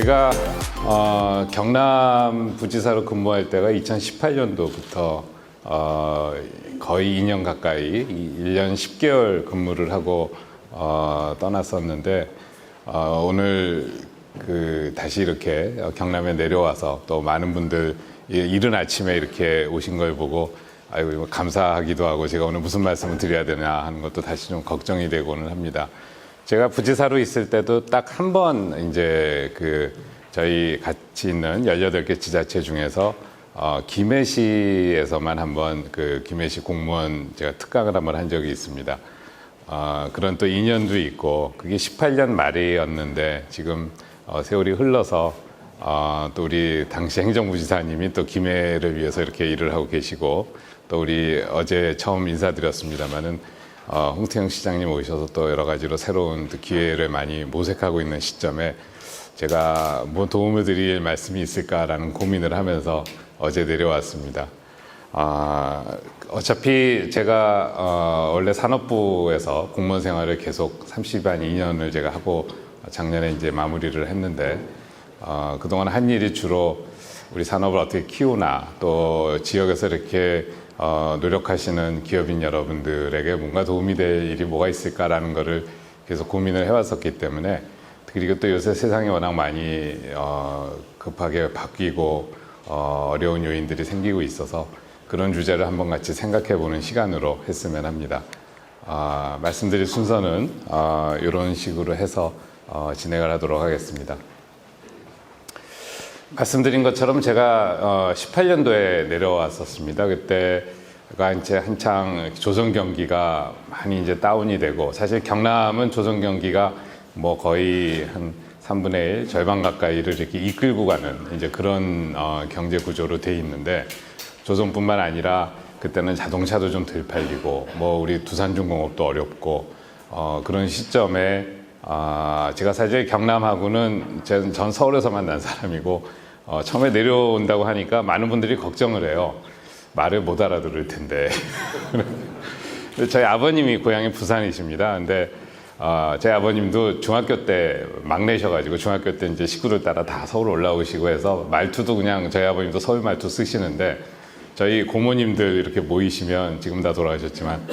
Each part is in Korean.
제가 경남 부지사로 근무할 때가 2018년도부터 거의 2년 가까이 1년 10개월 근무를 하고 떠났었는데 오늘 다시 이렇게 경남에 내려와서 또 많은 분들 이른 아침에 이렇게 오신 걸 보고 아이고 감사하기도 하고 제가 오늘 무슨 말씀을 드려야 되나 하는 것도 다시 좀 걱정이 되고는 합니다. 제가 부지사로 있을 때도 딱 한 번 이제 저희 같이 있는 18개 지자체 중에서 김해시에서만 한번 김해시 공무원 제가 특강을 한번 한 적이 있습니다. 그런 또 인연도 있고 그게 18년 말이었는데 지금 세월이 흘러서 또 우리 당시 행정부지사님이 또 김해를 위해서 이렇게 일을 하고 계시고 또 우리 어제 처음 인사드렸습니다마는 홍태영 시장님 오셔서 또 여러 가지로 새로운 기회를 많이 모색하고 있는 시점에 제가 뭐 도움을 드릴 말씀이 있을까라는 고민을 하면서 어제 내려왔습니다. 어차피 제가 원래 산업부에서 공무원 생활을 계속 32년을 제가 하고 작년에 이제 마무리를 했는데 그동안 한 일이 주로 우리 산업을 어떻게 키우나 또 지역에서 이렇게 노력하시는 기업인 여러분들에게 뭔가 도움이 될 일이 뭐가 있을까라는 거를 계속 고민을 해왔었기 때문에 그리고 또 요새 세상이 워낙 많이 급하게 바뀌고 어려운 요인들이 생기고 있어서 그런 주제를 한번 같이 생각해 보는 시간으로 했으면 합니다. 말씀드릴 순서는 이런 식으로 해서 진행을 하도록 하겠습니다. 말씀드린 것처럼 제가 18년도에 내려왔었습니다. 그때가 이제 한창 조선 경기가 많이 이제 다운이 되고 사실 경남은 조선 경기가 뭐 거의 한 3분의 1 절반 가까이를 이렇게 이끌고 가는 이제 그런 경제 구조로 돼 있는데 조선뿐만 아니라 그때는 자동차도 좀 덜 팔리고 뭐 우리 두산중공업도 어렵고 그런 시점에 제가 사실 경남하고는 전 서울에서만 난 사람이고 처음에 내려온다고 하니까 많은 분들이 걱정을 해요. 말을 못 알아들을 텐데. 저희 아버님이 고향이 부산이십니다. 근데 저희 아버님도 중학교 때 막내셔가지고 중학교 때 이제 식구들 따라 다 서울 올라오시고 해서 말투도 그냥 저희 아버님도 서울 말투 쓰시는데 저희 고모님들 이렇게 모이시면 지금 다 돌아가셨지만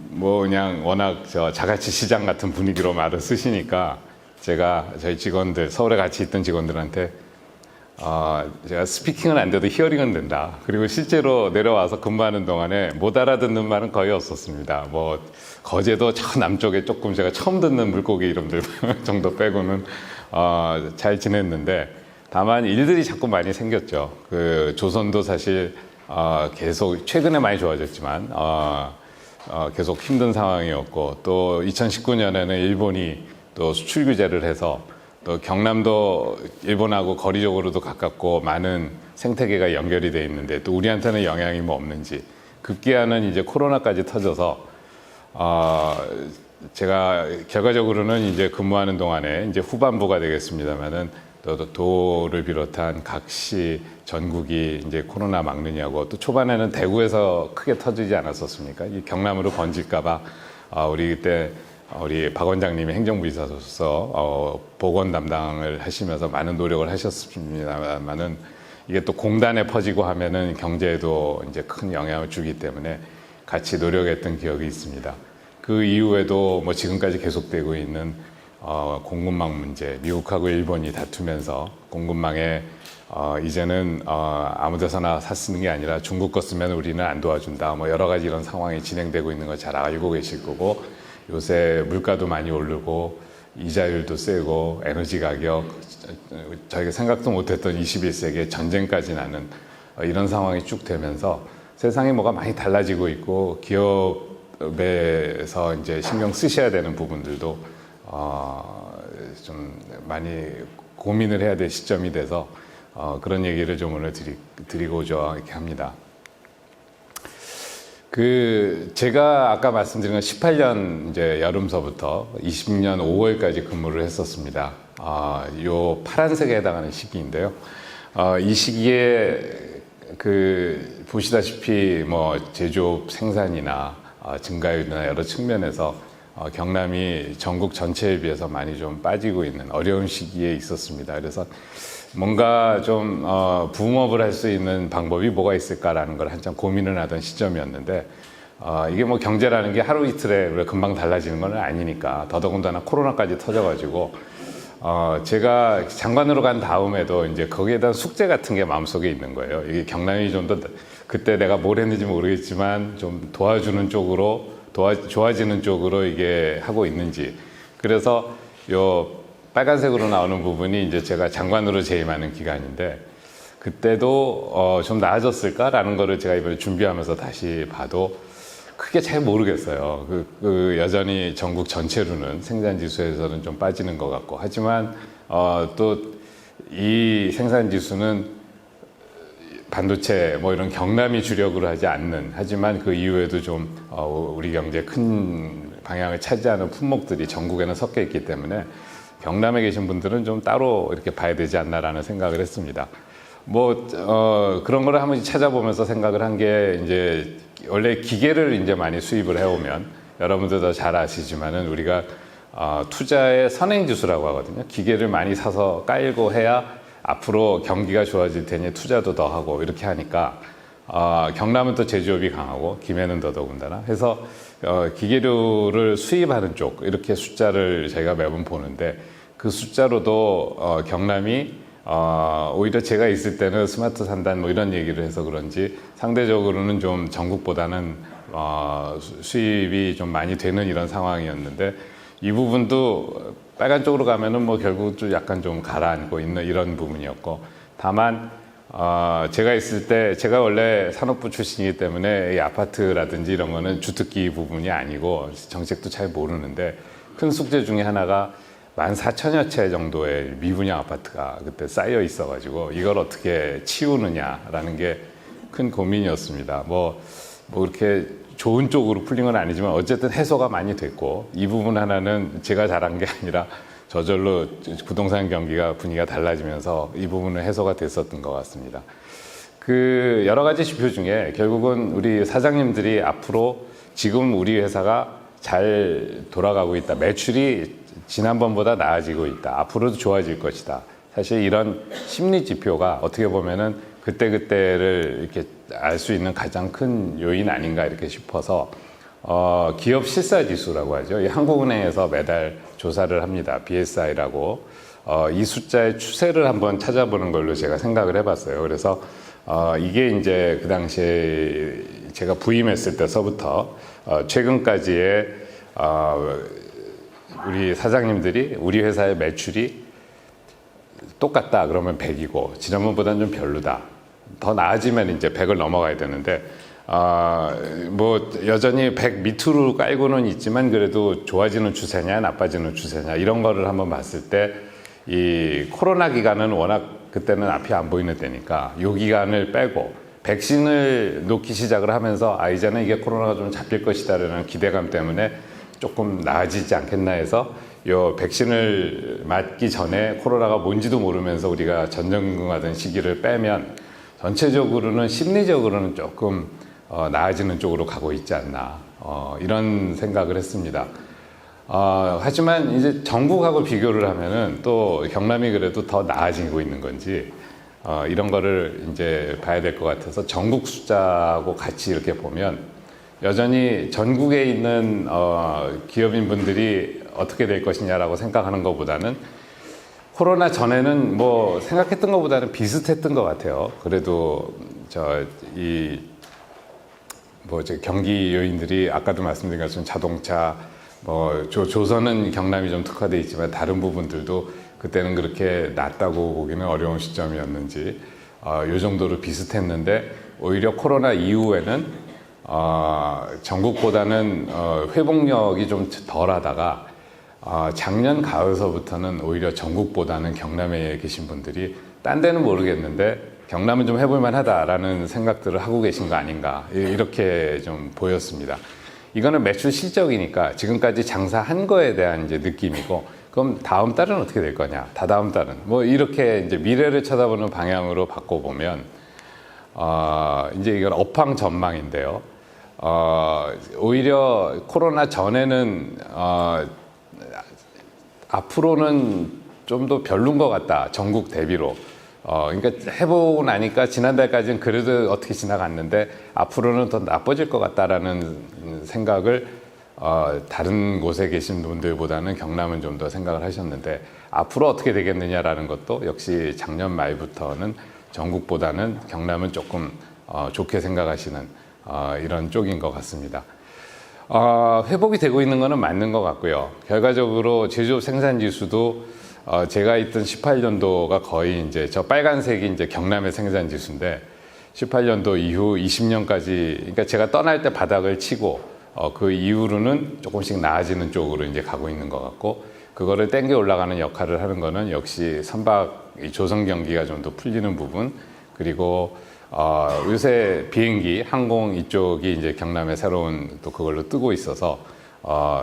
뭐 그냥 워낙 자갈치 시장 같은 분위기로 말을 쓰시니까 제가 저희 직원들 서울에 같이 있던 직원들한테 제가 스피킹은 안 돼도 히어링은 된다. 그리고 실제로 내려와서 근무하는 동안에 못 알아듣는 말은 거의 없었습니다. 뭐 거제도 저 남쪽에 조금 제가 처음 듣는 물고기 이름들 정도 빼고는 잘 지냈는데 다만 일들이 자꾸 많이 생겼죠. 조선도 사실 계속 최근에 많이 좋아졌지만 계속 힘든 상황이었고 또 2019년에는 일본이 또 수출 규제를 해서 또 경남도 일본하고 거리적으로도 가깝고 많은 생태계가 연결이 돼 있는데 또 우리한테는 영향이 뭐 없는지 급기야는 이제 코로나까지 터져서 제가 결과적으로는 이제 근무하는 동안에 이제 후반부가 되겠습니다만은 또 도를 비롯한 각 시 전국이 이제 코로나 막느냐고 또 초반에는 대구에서 크게 터지지 않았었습니까? 이 경남으로 번질까봐 우리 그때 우리 박 원장님이 행정부이사로서 보건 담당을 하시면서 많은 노력을 하셨습니다만은 이게 또 공단에 퍼지고 하면은 경제에도 이제 큰 영향을 주기 때문에 같이 노력했던 기억이 있습니다. 그 이후에도 뭐 지금까지 계속되고 있는 공급망 문제, 미국하고 일본이 다투면서 공급망에 이제는 아무 데서나 쓰는 게 아니라 중국 거 쓰면 우리는 안 도와준다. 뭐 여러 가지 이런 상황이 진행되고 있는 걸 잘 알고 계실 거고 요새 물가도 많이 오르고 이자율도 세고 에너지 가격 저희가 생각도 못했던 21세기에 전쟁까지 나는 이런 상황이 쭉 되면서 세상에 뭐가 많이 달라지고 있고 기업에서 이제 신경 쓰셔야 되는 부분들도 좀 많이 고민을 해야 될 시점이 돼서 그런 얘기를 좀 오늘 드리고자 이렇게 합니다. 제가 아까 말씀드린 건 18년 이제 여름서부터 20년 5월까지 근무를 했었습니다. 요 파란색에 해당하는 시기인데요. 이 시기에 보시다시피 뭐 제조업 생산이나 증가율이나 여러 측면에서 경남이 전국 전체에 비해서 많이 좀 빠지고 있는 어려운 시기에 있었습니다. 그래서 뭔가 좀 붐업을 할 수 있는 방법이 뭐가 있을까라는 걸 한참 고민을 하던 시점이었는데 이게 뭐 경제라는 게 하루 이틀에 금방 달라지는 건 아니니까 더더군다나 코로나까지 터져가지고 제가 장관으로 간 다음에도 이제 거기에 대한 숙제 같은 게 마음속에 있는 거예요. 이게 경남이 좀 더 그때 내가 뭘 했는지 모르겠지만 좀 도와주는 쪽으로 좋아지는 쪽으로 이게 하고 있는지. 그래서 요 빨간색으로 나오는 부분이 이제 제가 장관으로 재임하는 기간인데 그때도 좀 나아졌을까라는 거를 제가 이번에 준비하면서 다시 봐도 크게 잘 모르겠어요. 여전히 전국 전체로는 생산 지수에서는 좀 빠지는 것 같고 하지만 또 이 생산 지수는 반도체 뭐 이런 경남이 주력으로 하지 않는 하지만 그 이후에도 좀 우리 경제 큰 방향을 차지하는 품목들이 전국에는 섞여 있기 때문에 경남에 계신 분들은 좀 따로 이렇게 봐야 되지 않나라는 생각을 했습니다. 뭐 그런 거를 한번 찾아보면서 생각을 한 게 이제 원래 기계를 이제 많이 수입을 해오면 여러분들도 잘 아시지만은 우리가 투자의 선행지수라고 하거든요. 기계를 많이 사서 깔고 해야 앞으로 경기가 좋아질 테니 투자도 더 하고 이렇게 하니까 경남은 또 제조업이 강하고 김해는 더더군다나 해서 기계류를 수입하는 쪽 이렇게 숫자를 저희가 매번 보는데 그 숫자로도 경남이 오히려 제가 있을 때는 스마트 산단 뭐 이런 얘기를 해서 그런지 상대적으로는 좀 전국보다는 수입이 좀 많이 되는 이런 상황이었는데 이 부분도 빨간 쪽으로 가면은 뭐 결국 좀 약간 좀 가라앉고 있는 이런 부분이었고 다만 제가 있을 때 제가 원래 산업부 출신이기 때문에 이 아파트라든지 이런 거는 주특기 부분이 아니고 정책도 잘 모르는데 큰 숙제 중에 하나가 14,000여 채 정도의 미분양 아파트가 그때 쌓여 있어가지고 이걸 어떻게 치우느냐라는 게 큰 고민이었습니다. 뭐 그렇게 좋은 쪽으로 풀린 건 아니지만 어쨌든 해소가 많이 됐고 이 부분 하나는 제가 잘한 게 아니라 저절로 부동산 경기가 분위기가 달라지면서 이 부분은 해소가 됐었던 것 같습니다. 그 여러 가지 지표 중에 결국은 우리 사장님들이 앞으로 지금 우리 회사가 잘 돌아가고 있다. 매출이 지난번보다 나아지고 있다. 앞으로도 좋아질 것이다. 사실 이런 심리 지표가 어떻게 보면은 그때그때를 이렇게 알 수 있는 가장 큰 요인 아닌가 이렇게 싶어서 기업 실사 지수라고 하죠. 이 한국은행에서 매달 조사를 합니다. BSI라고 이 숫자의 추세를 한번 찾아보는 걸로 제가 생각을 해봤어요. 그래서 이게 이제 그 당시에 제가 부임했을 때서부터 최근까지의 우리 사장님들이 우리 회사의 매출이 똑같다 그러면 100이고 지난번보다는 좀 별로다. 더 나아지면 이제 100을 넘어가야 되는데 뭐 여전히 100 밑으로 깔고는 있지만 그래도 좋아지는 추세냐 나빠지는 추세냐 이런 거를 한번 봤을 때 이 코로나 기간은 워낙 그때는 앞이 안 보이는 때니까 이 기간을 빼고 백신을 놓기 시작을 하면서 이제는 이게 코로나가 좀 잡힐 것이다라는 기대감 때문에 조금 나아지지 않겠나 해서 요 백신을 맞기 전에 코로나가 뭔지도 모르면서 우리가 전전긍긍하던 시기를 빼면 전체적으로는 심리적으로는 조금 나아지는 쪽으로 가고 있지 않나 이런 생각을 했습니다. 하지만 이제 전국하고 비교를 하면은 또 경남이 그래도 더 나아지고 있는 건지 이런 거를 이제 봐야 될 것 같아서 전국 숫자하고 같이 이렇게 보면 여전히 전국에 있는 기업인분들이 어떻게 될 것이냐라고 생각하는 것보다는 코로나 전에는 뭐 생각했던 것보다는 비슷했던 것 같아요. 그래도 경기 요인들이 아까도 말씀드린 것처럼 자동차, 조선은 경남이 좀 특화되어 있지만 다른 부분들도 그때는 그렇게 낮다고 보기는 어려운 시점이었는지 요 정도로 비슷했는데 오히려 코로나 이후에는 전국보다는 회복력이 좀 덜하다가 작년 가을서부터는 오히려 전국보다는 경남에 계신 분들이 딴 데는 모르겠는데 경남은 좀 해볼만 하다라는 생각들을 하고 계신 거 아닌가 이렇게 좀 보였습니다. 이거는 매출 실적이니까 지금까지 장사한 거에 대한 이제 느낌이고 그럼 다음 달은 어떻게 될 거냐 다다음 달은 뭐 이렇게 이제 미래를 쳐다보는 방향으로 바꿔보면 이제 이건 업황 전망인데요. 오히려 코로나 전에는 앞으로는 좀 더 별론 것 같다. 전국 대비로. 그러니까 해보고 나니까 지난달까지는 그래도 어떻게 지나갔는데 앞으로는 더 나빠질 것 같다라는 생각을 다른 곳에 계신 분들보다는 경남은 좀 더 생각을 하셨는데 앞으로 어떻게 되겠느냐라는 것도 역시 작년 말부터는 전국보다는 경남은 조금 좋게 생각하시는 이런 쪽인 것 같습니다. 회복이 되고 있는 것은 맞는 것 같고요. 결과적으로 제조업 생산 지수도 제가 있던 18년도가 거의 이제 저 빨간색이 이제 경남의 생산 지수인데 18년도 이후 20년까지 그러니까 제가 떠날 때 바닥을 치고 그 이후로는 조금씩 나아지는 쪽으로 이제 가고 있는 것 같고 그거를 땡겨 올라가는 역할을 하는 거는 역시 선박 조선 경기가 좀 더 풀리는 부분 그리고 요새 비행기 항공 이쪽이 이제 경남에 새로운 또 그걸로 뜨고 있어서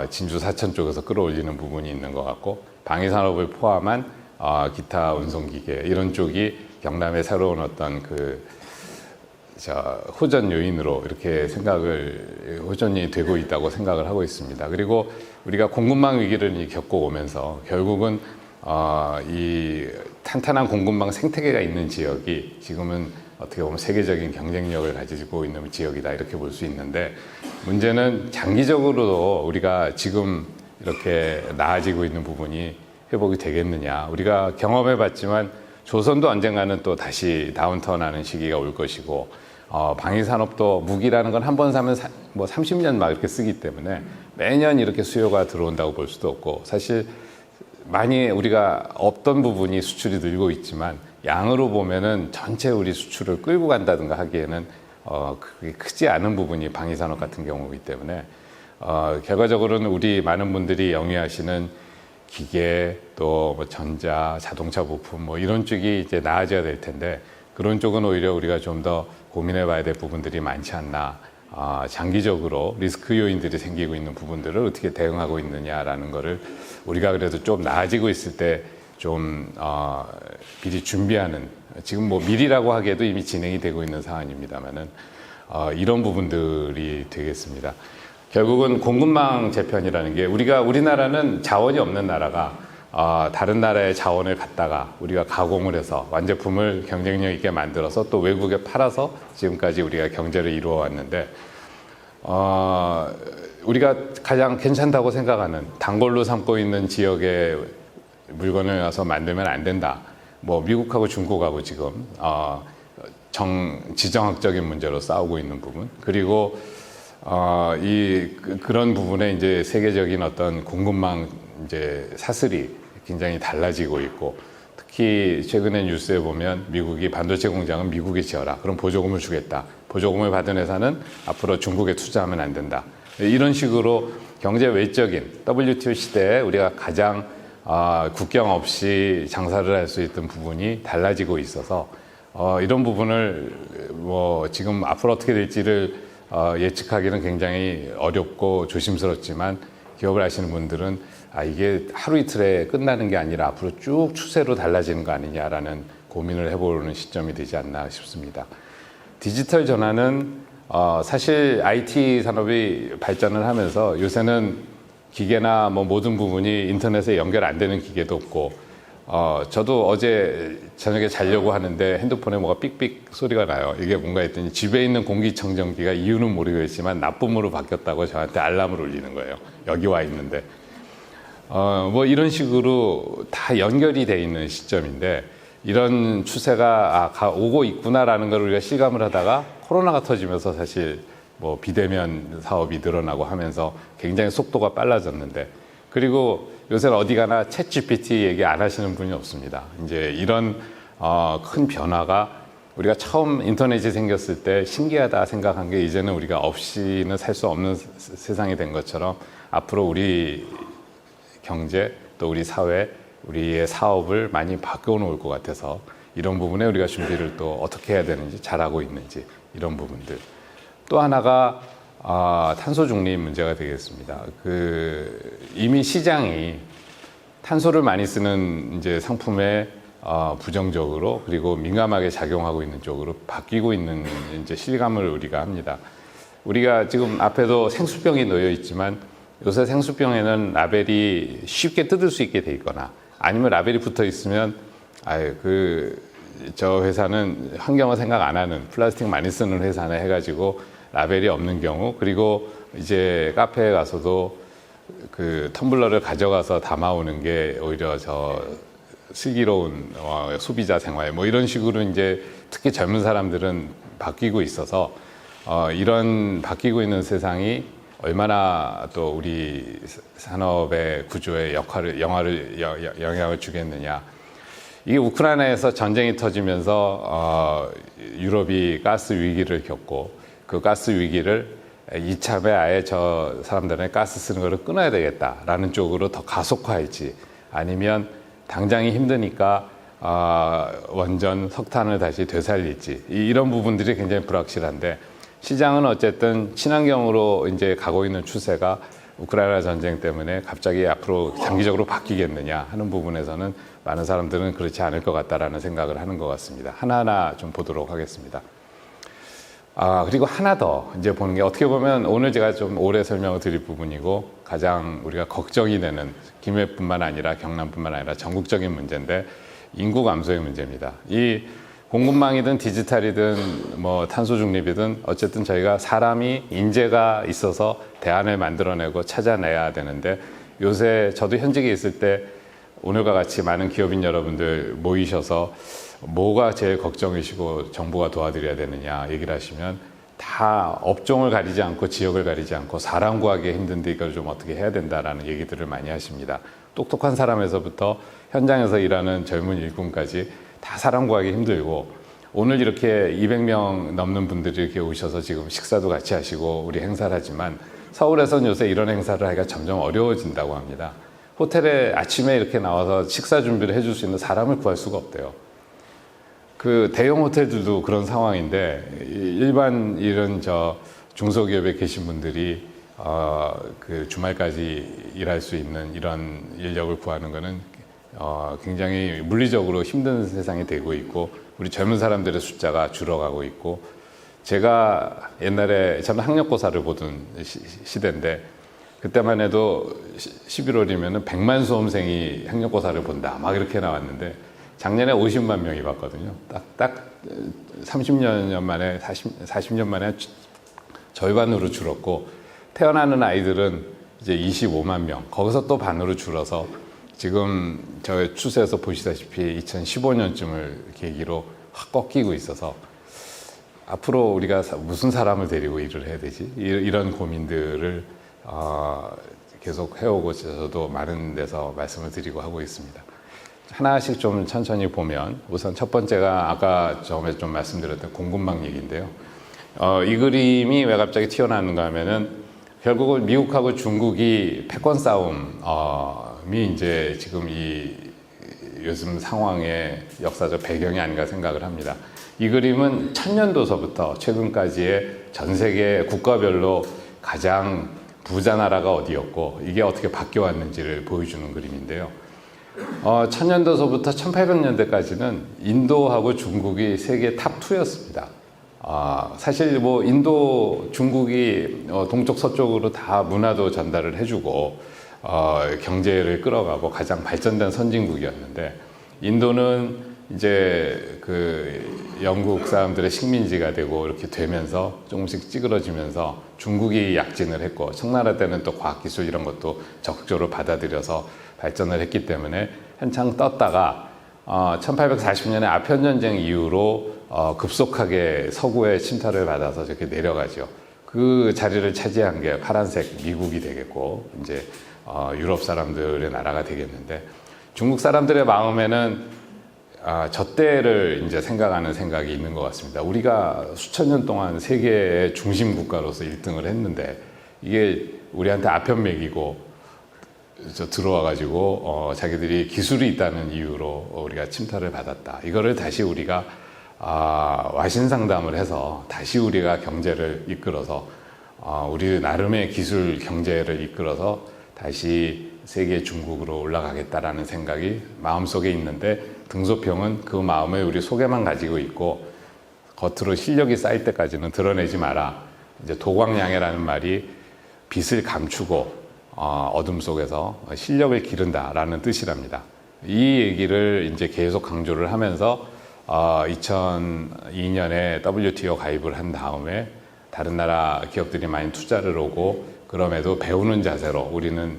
진주 사천 쪽에서 끌어올리는 부분이 있는 것 같고 방위산업을 포함한 기타 운송기계 이런 쪽이 경남의 새로운 어떤 호전 요인으로 이렇게 호전이 되고 있다고 생각을 하고 있습니다. 그리고 우리가 공급망 위기를 겪어오면서 결국은 이 탄탄한 공급망 생태계가 있는 지역이 지금은 어떻게 보면 세계적인 경쟁력을 가지고 있는 지역이다 이렇게 볼 수 있는데 문제는 장기적으로도 우리가 지금 이렇게 나아지고 있는 부분이 회복이 되겠느냐 우리가 경험해 봤지만 조선도 언젠가는 또 다시 다운턴하는 시기가 올 것이고 방위산업도 무기라는 건 한 번 사면 뭐 30년 막 이렇게 쓰기 때문에 매년 이렇게 수요가 들어온다고 볼 수도 없고 사실 많이 우리가 없던 부분이 수출이 늘고 있지만 양으로 보면은 전체 우리 수출을 끌고 간다든가 하기에는 그게 크지 않은 부분이 방위산업 같은 경우이기 때문에 결과적으로는 우리 많은 분들이 영위하시는 기계 또 뭐 전자, 자동차 부품 뭐 이런 쪽이 이제 나아져야 될 텐데 그런 쪽은 오히려 우리가 좀 더 고민해 봐야 될 부분들이 많지 않나. 장기적으로 리스크 요인들이 생기고 있는 부분들을 어떻게 대응하고 있느냐라는 거를 우리가 그래도 좀 나아지고 있을 때 좀 미리 준비하는 지금 뭐 미리라고 하기에도 이미 진행이 되고 있는 상황입니다만은 이런 부분들이 되겠습니다. 결국은 공급망 재편이라는 게 우리나라는 자원이 없는 나라가 다른 나라의 자원을 갖다가 우리가 가공을 해서 완제품을 경쟁력 있게 만들어서 또 외국에 팔아서 지금까지 우리가 경제를 이루어 왔는데 우리가 가장 괜찮다고 생각하는 단골로 삼고 있는 지역의 물건을 와서 만들면 안 된다. 뭐 미국하고 중국하고 지금 지정학적인 문제로 싸우고 있는 부분 그리고 그런 부분에 이제 세계적인 어떤 공급망 이제 사슬이 굉장히 달라지고 있고 특히 최근에 뉴스에 보면 미국이 반도체 공장은 미국에 지어라. 그럼 보조금을 주겠다. 보조금을 받은 회사는 앞으로 중국에 투자하면 안 된다. 이런 식으로 경제 외적인 WTO 시대에 우리가 가장 국경 없이 장사를 할 수 있던 부분이 달라지고 있어서 이런 부분을 뭐 지금 앞으로 어떻게 될지를 예측하기는 굉장히 어렵고 조심스럽지만 기업을 하시는 분들은 이게 하루 이틀에 끝나는 게 아니라 앞으로 쭉 추세로 달라지는 거 아니냐라는 고민을 해보는 시점이 되지 않나 싶습니다. 디지털 전환은 사실 IT 산업이 발전을 하면서 요새는 기계나 뭐 모든 부분이 인터넷에 연결 안 되는 기계도 없고 저도 어제 저녁에 자려고 하는데 핸드폰에 뭐가 삑삑 소리가 나요. 이게 뭔가 했더니 집에 있는 공기청정기가 이유는 모르겠지만 나쁨으로 바뀌었다고 저한테 알람을 울리는 거예요. 여기 와 있는데 뭐 이런 식으로 다 연결이 돼 있는 시점인데 이런 추세가 오고 있구나라는 걸 우리가 실감을 하다가 코로나가 터지면서 사실 뭐 비대면 사업이 늘어나고 하면서 굉장히 속도가 빨라졌는데 그리고 요새는 어디 가나 챗 GPT 얘기 안 하시는 분이 없습니다. 이제 이런 큰 변화가 우리가 처음 인터넷이 생겼을 때 신기하다 생각한 게 이제는 우리가 없이는 살 수 없는 세상이 된 것처럼 앞으로 우리 경제 또 우리 사회 우리의 사업을 많이 바꿔놓을 것 같아서 이런 부분에 우리가 준비를 또 어떻게 해야 되는지 잘하고 있는지 이런 부분들 또 하나가 탄소 중립 문제가 되겠습니다. 이미 시장이 탄소를 많이 쓰는 이제 상품에 부정적으로 그리고 민감하게 작용하고 있는 쪽으로 바뀌고 있는 이제 실감을 우리가 합니다. 우리가 지금 앞에도 생수병이 놓여 있지만 요새 생수병에는 라벨이 쉽게 뜯을 수 있게 돼 있거나 아니면 라벨이 붙어 있으면 아유 저 회사는 환경을 생각 안 하는 플라스틱 많이 쓰는 회사네 해가지고 라벨이 없는 경우, 그리고 이제 카페에 가서도 그 텀블러를 가져가서 담아오는 게 오히려 저 슬기로운 소비자 생활 뭐 이런 식으로 이제 특히 젊은 사람들은 바뀌고 있어서 이런 바뀌고 있는 세상이 얼마나 또 우리 산업의 구조에 영향을 주겠느냐. 이게 우크라이나에서 전쟁이 터지면서 유럽이 가스 위기를 겪고 그 가스 위기를 이참에 아예 저 사람들의 가스 쓰는 거를 끊어야 되겠다라는 쪽으로 더 가속화할지, 아니면 당장이 힘드니까 원전 석탄을 다시 되살릴지, 이런 부분들이 굉장히 불확실한데, 시장은 어쨌든 친환경으로 이제 가고 있는 추세가 우크라이나 전쟁 때문에 갑자기 앞으로 장기적으로 바뀌겠느냐 하는 부분에서는 많은 사람들은 그렇지 않을 것 같다라는 생각을 하는 것 같습니다. 하나하나 좀 보도록 하겠습니다. 그리고 하나 더 이제 보는 게, 어떻게 보면 오늘 제가 좀 오래 설명을 드릴 부분이고 가장 우리가 걱정이 되는 김해뿐만 아니라 경남뿐만 아니라 전국적인 문제인데, 인구 감소의 문제입니다. 이 공급망이든 디지털이든 뭐 탄소 중립이든 어쨌든 저희가 사람이 인재가 있어서 대안을 만들어내고 찾아내야 되는데, 요새 저도 현직에 있을 때 오늘과 같이 많은 기업인 여러분들 모이셔서 뭐가 제일 걱정이시고 정부가 도와드려야 되느냐 얘기를 하시면, 다 업종을 가리지 않고 지역을 가리지 않고 사람 구하기 힘든데 이걸 좀 어떻게 해야 된다라는 얘기들을 많이 하십니다. 똑똑한 사람에서부터 현장에서 일하는 젊은 일꾼까지 다 사람 구하기 힘들고, 오늘 이렇게 200명 넘는 분들이 이렇게 오셔서 지금 식사도 같이 하시고 우리 행사를 하지만, 서울에서는 요새 이런 행사를 하기가 점점 어려워진다고 합니다. 호텔에 아침에 이렇게 나와서 식사 준비를 해줄 수 있는 사람을 구할 수가 없대요. 그 대형 호텔들도 그런 상황인데, 일반 이런 중소기업에 계신 분들이 그 주말까지 일할 수 있는 이런 인력을 구하는 거는 굉장히 물리적으로 힘든 세상이 되고 있고, 우리 젊은 사람들의 숫자가 줄어가고 있고, 제가 옛날에 저는 학력고사를 보던 시대인데, 그때만 해도 11월이면 100만 수험생이 학력고사를 본다 막 이렇게 나왔는데, 작년에 50만 명이 봤거든요. 딱 30년 만에 40년 만에 절반으로 줄었고, 태어나는 아이들은 이제 25만 명, 거기서 또 반으로 줄어서 지금 저 추세에서 보시다시피 2015년쯤을 계기로 확 꺾이고 있어서, 앞으로 우리가 무슨 사람을 데리고 일을 해야 되지? 이런 고민들을 계속 해오고 저도 많은 데서 말씀을 드리고 하고 있습니다. 하나씩 좀 천천히 보면, 우선 첫 번째가 아까 처음에 좀 말씀드렸던 공급망 얘기인데요. 이 그림이 왜 갑자기 튀어나왔는가 하면은, 결국은 미국하고 중국이 패권 싸움이 이제 지금 이 요즘 상황의 역사적 배경이 아닌가 생각을 합니다. 이 그림은 1000년도서부터 최근까지의 전 세계 국가별로 가장 부자 나라가 어디였고 이게 어떻게 바뀌어왔는지를 보여주는 그림인데요. 1000년도서부터 1800년대까지는 인도하고 중국이 세계 탑2였습니다. 사실 뭐 인도, 중국이 동쪽 서쪽으로 다 문화도 전달을 해주고 경제를 끌어가고 가장 발전된 선진국이었는데, 인도는 이제 그 영국 사람들의 식민지가 되고 이렇게 되면서 조금씩 찌그러지면서 중국이 약진을 했고, 청나라 때는 또 과학기술 이런 것도 적극적으로 받아들여서 발전을 했기 때문에 한창 떴다가 1840년에 아편전쟁 이후로 급속하게 서구의 침탈을 받아서 저렇게 내려가죠. 그 자리를 차지한 게 파란색 미국이 되겠고, 이제 유럽 사람들의 나라가 되겠는데, 중국 사람들의 마음에는 저 때를 이제 생각하는 생각이 있는 것 같습니다. 우리가 수천 년 동안 세계의 중심 국가로서 1등을 했는데, 이게 우리한테 아편맥이고 들어와가지고 자기들이 기술이 있다는 이유로 우리가 침탈을 받았다. 이거를 다시 우리가 와신상담을 해서 다시 우리가 경제를 이끌어서 우리 나름의 기술 경제를 이끌어서 다시 세계 중국으로 올라가겠다라는 생각이 마음속에 있는데, 등소평은 그 마음을 우리 속에만 가지고 있고 겉으로 실력이 쌓일 때까지는 드러내지 마라. 이제 도광양해라는 말이 빛을 감추고 어둠 속에서 실력을 기른다라는 뜻이랍니다. 이 얘기를 이제 계속 강조를 하면서 2002년에 WTO 가입을 한 다음에 다른 나라 기업들이 많이 투자를 오고 그럼에도 배우는 자세로 우리는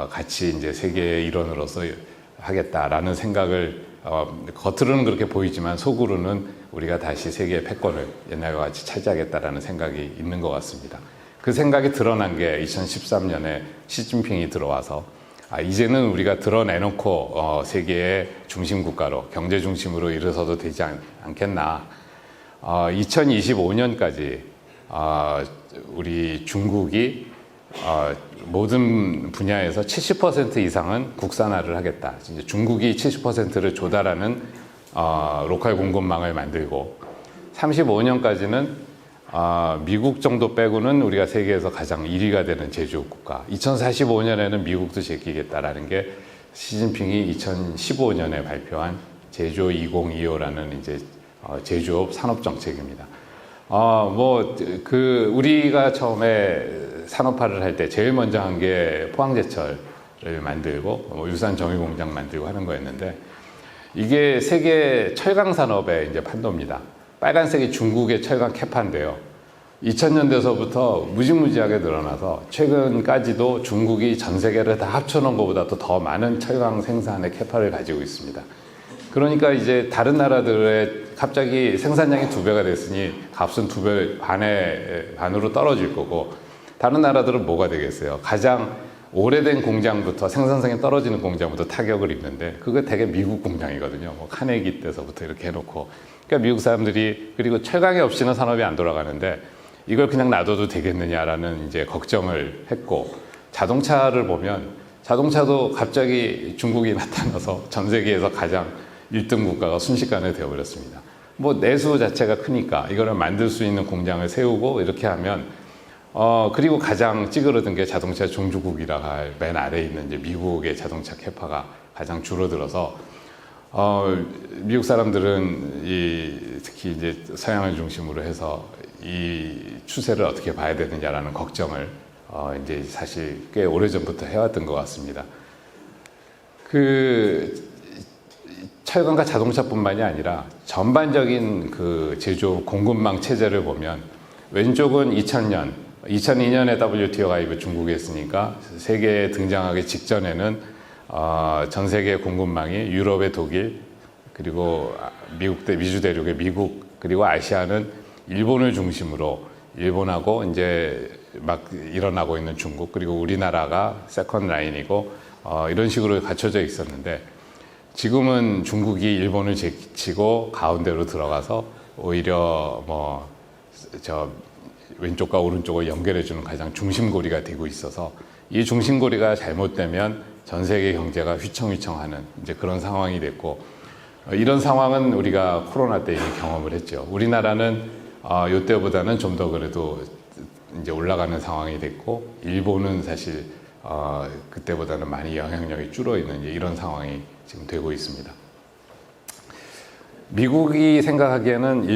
같이 이제 세계의 일원으로서 하겠다라는 생각을 겉으로는 그렇게 보이지만 속으로는 우리가 다시 세계의 패권을 옛날과 같이 차지하겠다라는 생각이 있는 것 같습니다. 그 생각이 드러난 게 2013년에 시진핑이 들어와서 이제는 우리가 드러내놓고 세계의 중심 국가로 경제 중심으로 일어서도 되지 않겠나. 2025년까지 우리 중국이 모든 분야에서 70% 이상은 국산화를 하겠다. 이제 중국이 70%를 조달하는 로컬 공급망을 만들고 35년까지는 미국 정도 빼고는 우리가 세계에서 가장 1위가 되는 제조업 국가. 2045년에는 미국도 제끼겠다라는 게 시진핑이 2015년에 발표한 제조 2025라는 이제 제조업 산업 정책입니다. 우리가 처음에 산업화를 할 때 제일 먼저 한 게 포항제철을 만들고 유산 정유공장 만들고 하는 거였는데 이게 세계 철강 산업의 이제 판도입니다. 빨간색이 중국의 철강 캐파인데요. 2000년대서부터 무지무지하게 늘어나서 최근까지도 중국이 전 세계를 다 합쳐놓은 것보다도 더 많은 철강 생산의 캐파를 가지고 있습니다. 그러니까 이제 다른 나라들의 갑자기 생산량이 2배가 됐으니 값은 2배 반으로 떨어질 거고 다른 나라들은 뭐가 되겠어요? 가장 오래된 공장부터 생산성이 떨어지는 공장부터 타격을 입는데 그거 되게 미국 공장이거든요. 뭐 카네기 때서부터 이렇게 해놓고 그러니까 미국 사람들이 그리고 철강이 없이는 산업이 안 돌아가는데 이걸 그냥 놔둬도 되겠느냐라는 이제 걱정을 했고 자동차를 보면 자동차도 갑자기 중국이 나타나서 전 세계에서 가장 1등 국가가 순식간에 되어버렸습니다. 뭐 내수 자체가 크니까 이거를 만들 수 있는 공장을 세우고 이렇게 하면 그리고 가장 찌그러든 게 자동차 종주국이라 할 맨 아래에 있는 이제 미국의 자동차 캐파가 가장 줄어들어서 미국 사람들은 특히 이제 서양을 중심으로 해서 이 추세를 어떻게 봐야 되느냐라는 걱정을 이제 사실 꽤 오래전부터 해왔던 것 같습니다. 철강과 자동차뿐만이 아니라 전반적인 그 제조업 공급망 체제를 보면 왼쪽은 2002년에 WTO 가입을 중국이 했으니까 세계에 등장하기 직전에는 전 세계 공급망이 유럽의 독일 그리고 미주 대륙의 미국 그리고 아시아는 일본을 중심으로 일본하고 이제 막 일어나고 있는 중국 그리고 우리나라가 세컨드 라인이고 이런 식으로 갖춰져 있었는데 지금은 중국이 일본을 제치고 가운데로 들어가서 오히려 왼쪽과 오른쪽을 연결해주는 가장 중심고리가 되고 있어서 이 중심고리가 잘못되면 전 세계 경제가 휘청휘청하는 이제 그런 상황이 됐고 이런 상황은 우리가 코로나 때 이미 경험을 했죠. 우리나라는 이때보다는 좀 더 그래도 이제 올라가는 상황이 됐고 일본은 사실 그때보다는 많이 영향력이 줄어 있는 이런 상황이 지금 되고 있습니다. 미국이 생각하기에는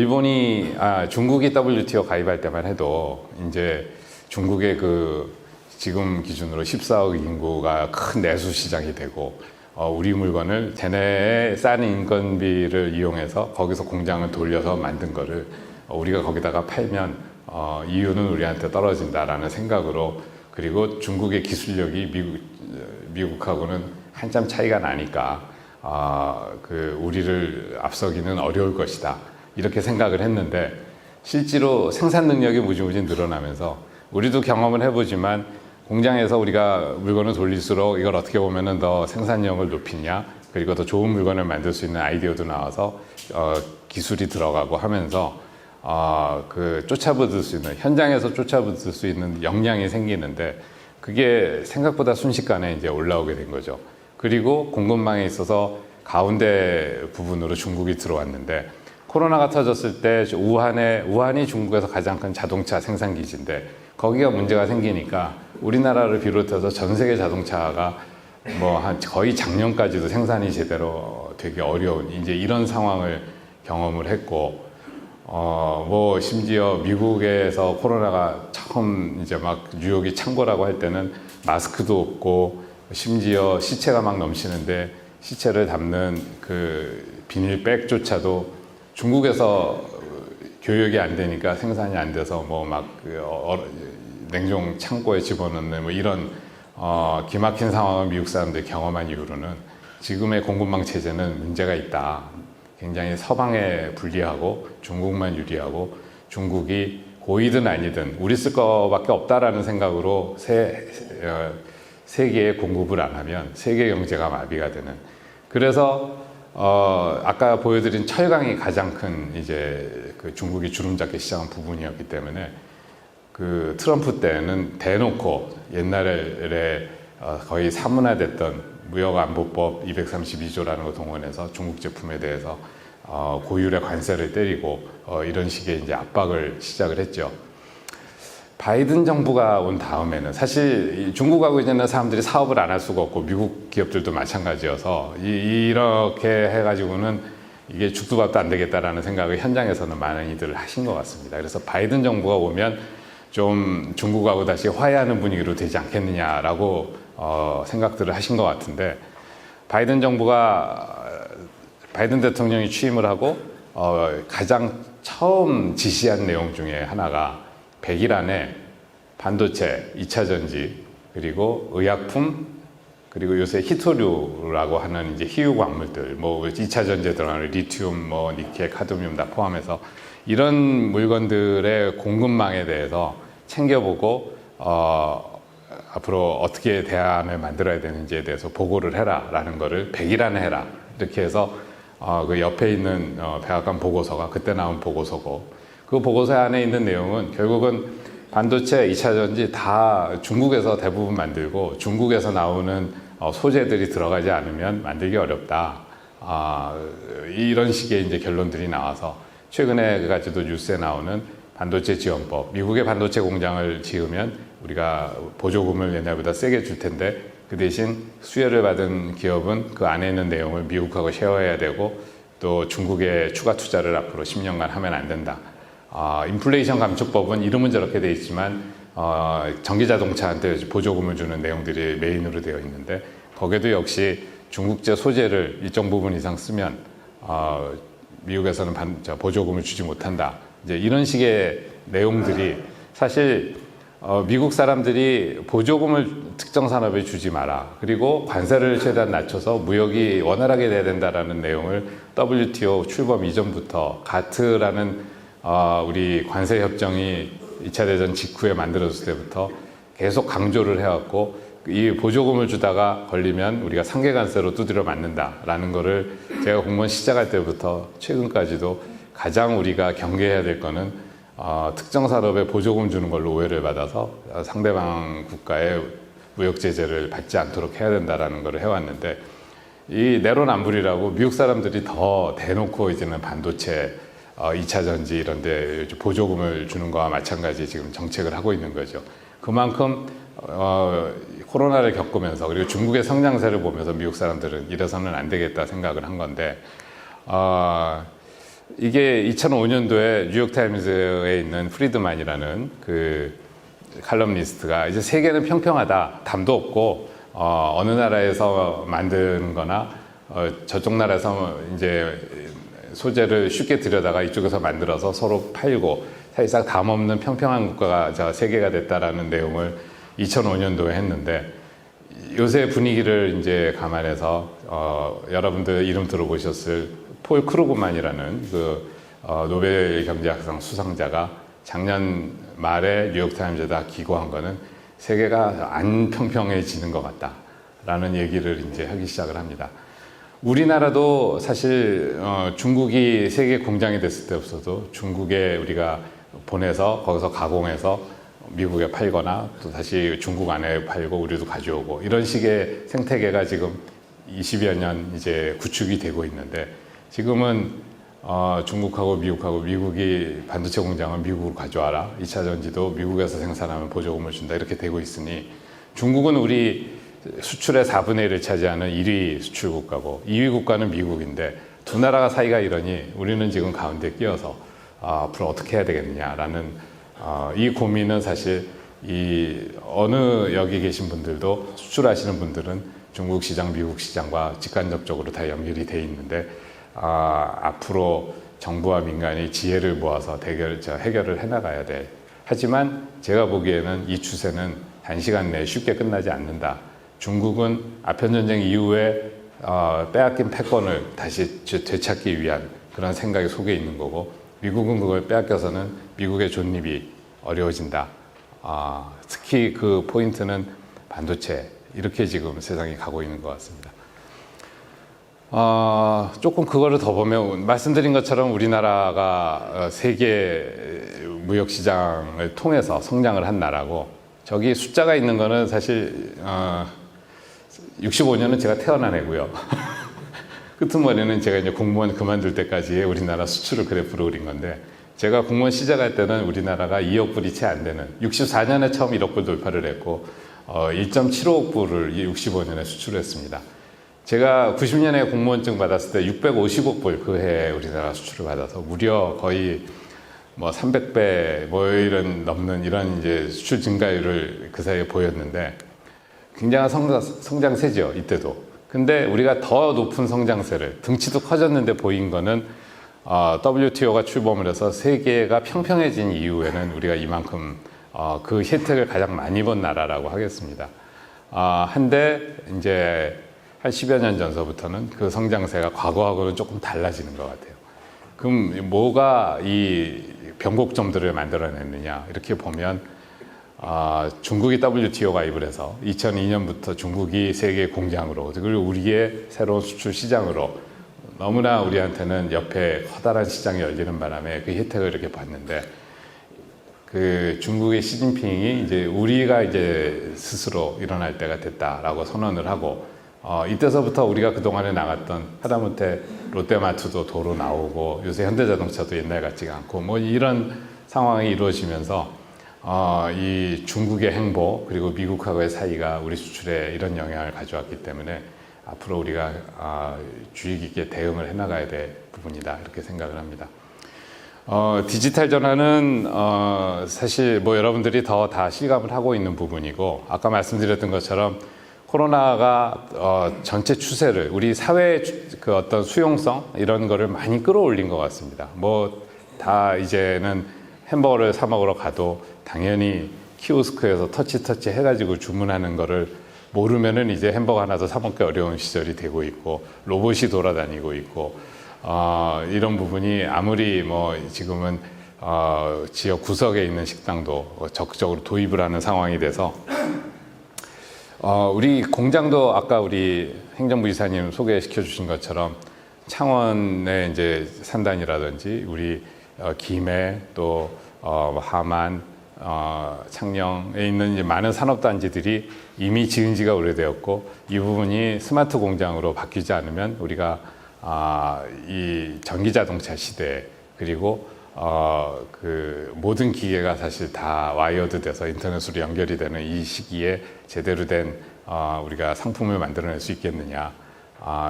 중국이 WTO 가입할 때만 해도 이제 중국의 지금 기준으로 14억 인구가 큰 내수 시장이 되고 우리 물건을 대내에 싼 인건비를 이용해서 거기서 공장을 돌려서 만든 거를 우리가 거기다가 팔면 이윤은 우리한테 떨어진다라는 생각으로 그리고 중국의 기술력이 미국하고는 한참 차이가 나니까 우리를 앞서기는 어려울 것이다 이렇게 생각을 했는데 실제로 생산 능력이 무지무지 늘어나면서 우리도 경험을 해보지만 공장에서 우리가 물건을 돌릴수록 이걸 어떻게 보면은 더 생산력을 높이냐 그리고 더 좋은 물건을 만들 수 있는 아이디어도 나와서 기술이 들어가고 하면서 쫓아붙을 수 있는 현장에서 쫓아붙을 수 있는 역량이 생기는데 그게 생각보다 순식간에 이제 올라오게 된 거죠. 그리고 공급망에 있어서 가운데 부분으로 중국이 들어왔는데 코로나가 터졌을 때 우한이 중국에서 가장 큰 자동차 생산 기지인데 거기가 문제가 생기니까 우리나라를 비롯해서 전 세계 자동차가 거의 작년까지도 생산이 제대로 되기 어려운 이제 이런 상황을 경험을 했고 뭐 심지어 미국에서 코로나가 처음 이제 막 뉴욕이 창궐하고 할 때는 마스크도 없고 심지어 시체가 막 넘치는데 시체를 담는 그 비닐백조차도 중국에서 교역이 안 되니까 생산이 안 돼서 뭐 막 냉동 창고에 집어넣는 뭐 이런 기막힌 상황을 미국 사람들이 경험한 이후로는 지금의 공급망 체제는 문제가 있다. 굉장히 서방에 불리하고 중국만 유리하고 중국이 고이든 아니든 우리 쓸 거밖에 없다라는 생각으로 세계에 공급을 안 하면 세계 경제가 마비가 되는. 그래서 아까 보여드린 철강이 가장 큰 이제 그 중국이 주름잡기 시작한 부분이었기 때문에 그 트럼프 때는 대놓고 옛날에 거의 사문화됐던 무역안보법 232조라는 거 동원해서 중국 제품에 대해서 고율의 관세를 때리고 이런 식의 이제 압박을 시작을 했죠. 바이든 정부가 온 다음에는 사실 중국하고 이제는 사람들이 사업을 안 할 수가 없고 미국 기업들도 마찬가지여서 이렇게 해가지고는 이게 죽도 밥도 안 되겠다라는 생각을 현장에서는 많은 이들을 하신 것 같습니다. 그래서 바이든 정부가 오면 좀 중국하고 다시 화해하는 분위기로 되지 않겠느냐라고 생각들을 하신 것 같은데 바이든 대통령이 취임을 하고 가장 처음 지시한 내용 중에 하나가 100일 안에 반도체, 2차 전지, 그리고 의약품, 그리고 요새 히토류라고 하는 이제 희유 광물들, 뭐 2차 전지에 들어가는 리튬, 뭐 니켈, 카드뮴 다 포함해서 이런 물건들의 공급망에 대해서 챙겨보고 앞으로 어떻게 대안을 만들어야 되는지에 대해서 보고를 해라라는 거를 100일 안에 해라 이렇게 해서 그 옆에 있는 백악관 보고서가 그때 나온 보고서고 그 보고서 안에 있는 내용은 결국은 반도체, 2차 전지 다 중국에서 대부분 만들고 중국에서 나오는 소재들이 들어가지 않으면 만들기 어렵다. 이런 식의 이제 결론들이 나와서 최근에 그까지도 뉴스에 나오는 반도체 지원법, 미국의 반도체 공장을 지으면 우리가 보조금을 옛날보다 세게 줄 텐데 그 대신 수혜를 받은 기업은 그 안에 있는 내용을 미국하고 쉐어해야 되고 또 중국에 추가 투자를 앞으로 10년간 하면 안 된다. 인플레이션 감축법은 이름은 저렇게 돼 있지만 전기자동차한테 보조금을 주는 내용들이 메인으로 되어 있는데 거기에도 역시 중국제 소재를 일정 부분 이상 쓰면 미국에서는 보조금을 주지 못한다. 이제 이런 식의 내용들이 사실 미국 사람들이 보조금을 특정 산업에 주지 마라. 그리고 관세를 최대한 낮춰서 무역이 원활하게 돼야 된다라는 내용을 WTO 출범 이전부터 가트라는 우리 관세 협정이 2차 대전 직후에 만들어졌을 때부터 계속 강조를 해왔고 이 보조금을 주다가 걸리면 우리가 상계 관세로 두드려 맞는다라는 거를 제가 공무원 시작할 때부터 최근까지도 가장 우리가 경계해야 될 거는 특정 산업에 보조금 주는 걸로 오해를 받아서 상대방 국가의 무역 제재를 받지 않도록 해야 된다라는 걸 해왔는데 이 내로남불이라고 미국 사람들이 더 대놓고 이제는 반도체 2차 전지 이런 데 보조금을 주는 거와 마찬가지 지금 정책을 하고 있는 거죠. 그만큼 코로나를 겪으면서 그리고 중국의 성장세를 보면서 미국 사람들은 이래서는 안 되겠다 생각을 한 건데 이게 2005년도에 뉴욕타임즈에 있는 프리드만이라는 그 칼럼니스트가 이제 세계는 평평하다. 담도 없고 어느 나라에서 만드는 거나 저쪽 나라에서 이제 소재를 쉽게 들여다가 이쪽에서 만들어서 서로 팔고 사실상 담 없는 평평한 국가가 세계가 됐다라는 내용을 2005년도에 했는데 요새 분위기를 이제 감안해서 여러분들 이름 들어보셨을 폴 크루그만이라는 그 노벨 경제학상 수상자가 작년 말에 뉴욕타임즈에다 기고한 거는 세계가 안 평평해지는 것 같다라는 얘기를 이제 하기 시작을 합니다. 우리나라도 사실 중국이 세계 공장이 됐을 때 없어도 중국에 우리가 보내서 거기서 가공해서 미국에 팔거나 또 다시 중국 안에 팔고 우리도 가져오고 이런 식의 생태계가 지금 20여 년 이제 구축이 되고 있는데 지금은 중국하고 미국하고 미국이 반도체 공장을 미국으로 가져와라. 2차 전지도 미국에서 생산하면 보조금을 준다. 이렇게 되고 있으니 중국은 우리 수출의 4분의 1을 차지하는 1위 수출 국가고 2위 국가는 미국인데 두 나라가 사이가 이러니 우리는 지금 가운데 끼어서 앞으로 어떻게 해야 되겠느냐라는 이 고민은 사실 이 어느 여기 계신 분들도 수출하시는 분들은 중국 시장, 미국 시장과 직간접적으로 다 연결이 돼 있는데 앞으로 정부와 민간이 지혜를 모아서 해결을 해나가야 돼. 하지만 제가 보기에는 이 추세는 단시간 내에 쉽게 끝나지 않는다. 중국은 아편전쟁 이후에 빼앗긴 패권을 다시 되찾기 위한 그런 생각이 속에 있는 거고, 미국은 그걸 빼앗겨서는 미국의 존립이 어려워진다. 특히 그 포인트는 반도체, 이렇게 지금 세상이 가고 있는 것 같습니다. 조금 그거를 더 보면 말씀드린 것처럼 우리나라가 세계 무역시장을 통해서 성장을 한 나라고, 저기 숫자가 있는 거는 사실 65년은 제가 태어난 해고요. 끄트머리는 제가 이제 공무원 그만둘 때까지의 우리나라 수출을 그래프로 그린 건데, 제가 공무원 시작할 때는 우리나라가 2억 불이 채 안 되는, 64년에 처음 1억 불 돌파를 했고 1.75억 불을 65년에 수출했습니다. 제가 90년에 공무원증 받았을 때 650억 불 그 해에 우리나라 수출을 받아서 무려 거의 뭐 300배 뭐 이런 넘는 이런 이제 수출 증가율을 그 사이에 보였는데, 굉장한 성장세죠 이때도. 근데 우리가 더 높은 성장세를, 등치도 커졌는데 보인 거는 WTO가 출범을 해서 세계가 평평해진 이후에는 우리가 이만큼 그 혜택을 가장 많이 본 나라라고 하겠습니다. 한데 이제 한 10여 년 전서부터는 그 성장세가 과거하고는 조금 달라지는 것 같아요. 그럼 뭐가 이 변곡점들을 만들어냈느냐, 이렇게 보면 중국이 WTO 가입을 해서 2002년부터 중국이 세계 공장으로, 그리고 우리의 새로운 수출 시장으로, 너무나 우리한테는 옆에 커다란 시장이 열리는 바람에 그 혜택을 이렇게 받는데, 그 중국의 시진핑이 이제 우리가 이제 스스로 일어날 때가 됐다라고 선언을 하고, 이때서부터 우리가 그동안에 나갔던 하다못해 롯데마트도 도로 나오고, 요새 현대자동차도 옛날 같지가 않고, 뭐 이런 상황이 이루어지면서 이 중국의 행보, 그리고 미국하고의 사이가 우리 수출에 이런 영향을 가져왔기 때문에 앞으로 우리가 주의 깊게 대응을 해나가야 될 부분이다, 이렇게 생각을 합니다. 디지털 전환은 사실 뭐 여러분들이 더 다 실감을 하고 있는 부분이고, 아까 말씀드렸던 것처럼 코로나가 전체 추세를, 우리 사회의 그 어떤 수용성 이런 거를 많이 끌어올린 것 같습니다. 뭐 다 이제는 햄버거를 사 먹으러 가도 당연히 키오스크에서 터치 해가지고 주문하는 거를 모르면은 이제 햄버거 하나 더 사 먹기 어려운 시절이 되고 있고, 로봇이 돌아다니고 있고, 이런 부분이 아무리 뭐 지금은 지역 구석에 있는 식당도 적극적으로 도입을 하는 상황이 돼서, 우리 공장도 아까 우리 행정부 이사님 소개시켜 주신 것처럼 창원의 이제 산단이라든지 우리 김해 또 하만, 창녕에 있는 이제 많은 산업단지들이 이미 지은 지가 오래되었고, 이 부분이 스마트 공장으로 바뀌지 않으면 우리가 이 전기자동차 시대, 그리고 그 모든 기계가 사실 다 와이어드 돼서 인터넷으로 연결이 되는 이 시기에 제대로 된 우리가 상품을 만들어낼 수 있겠느냐,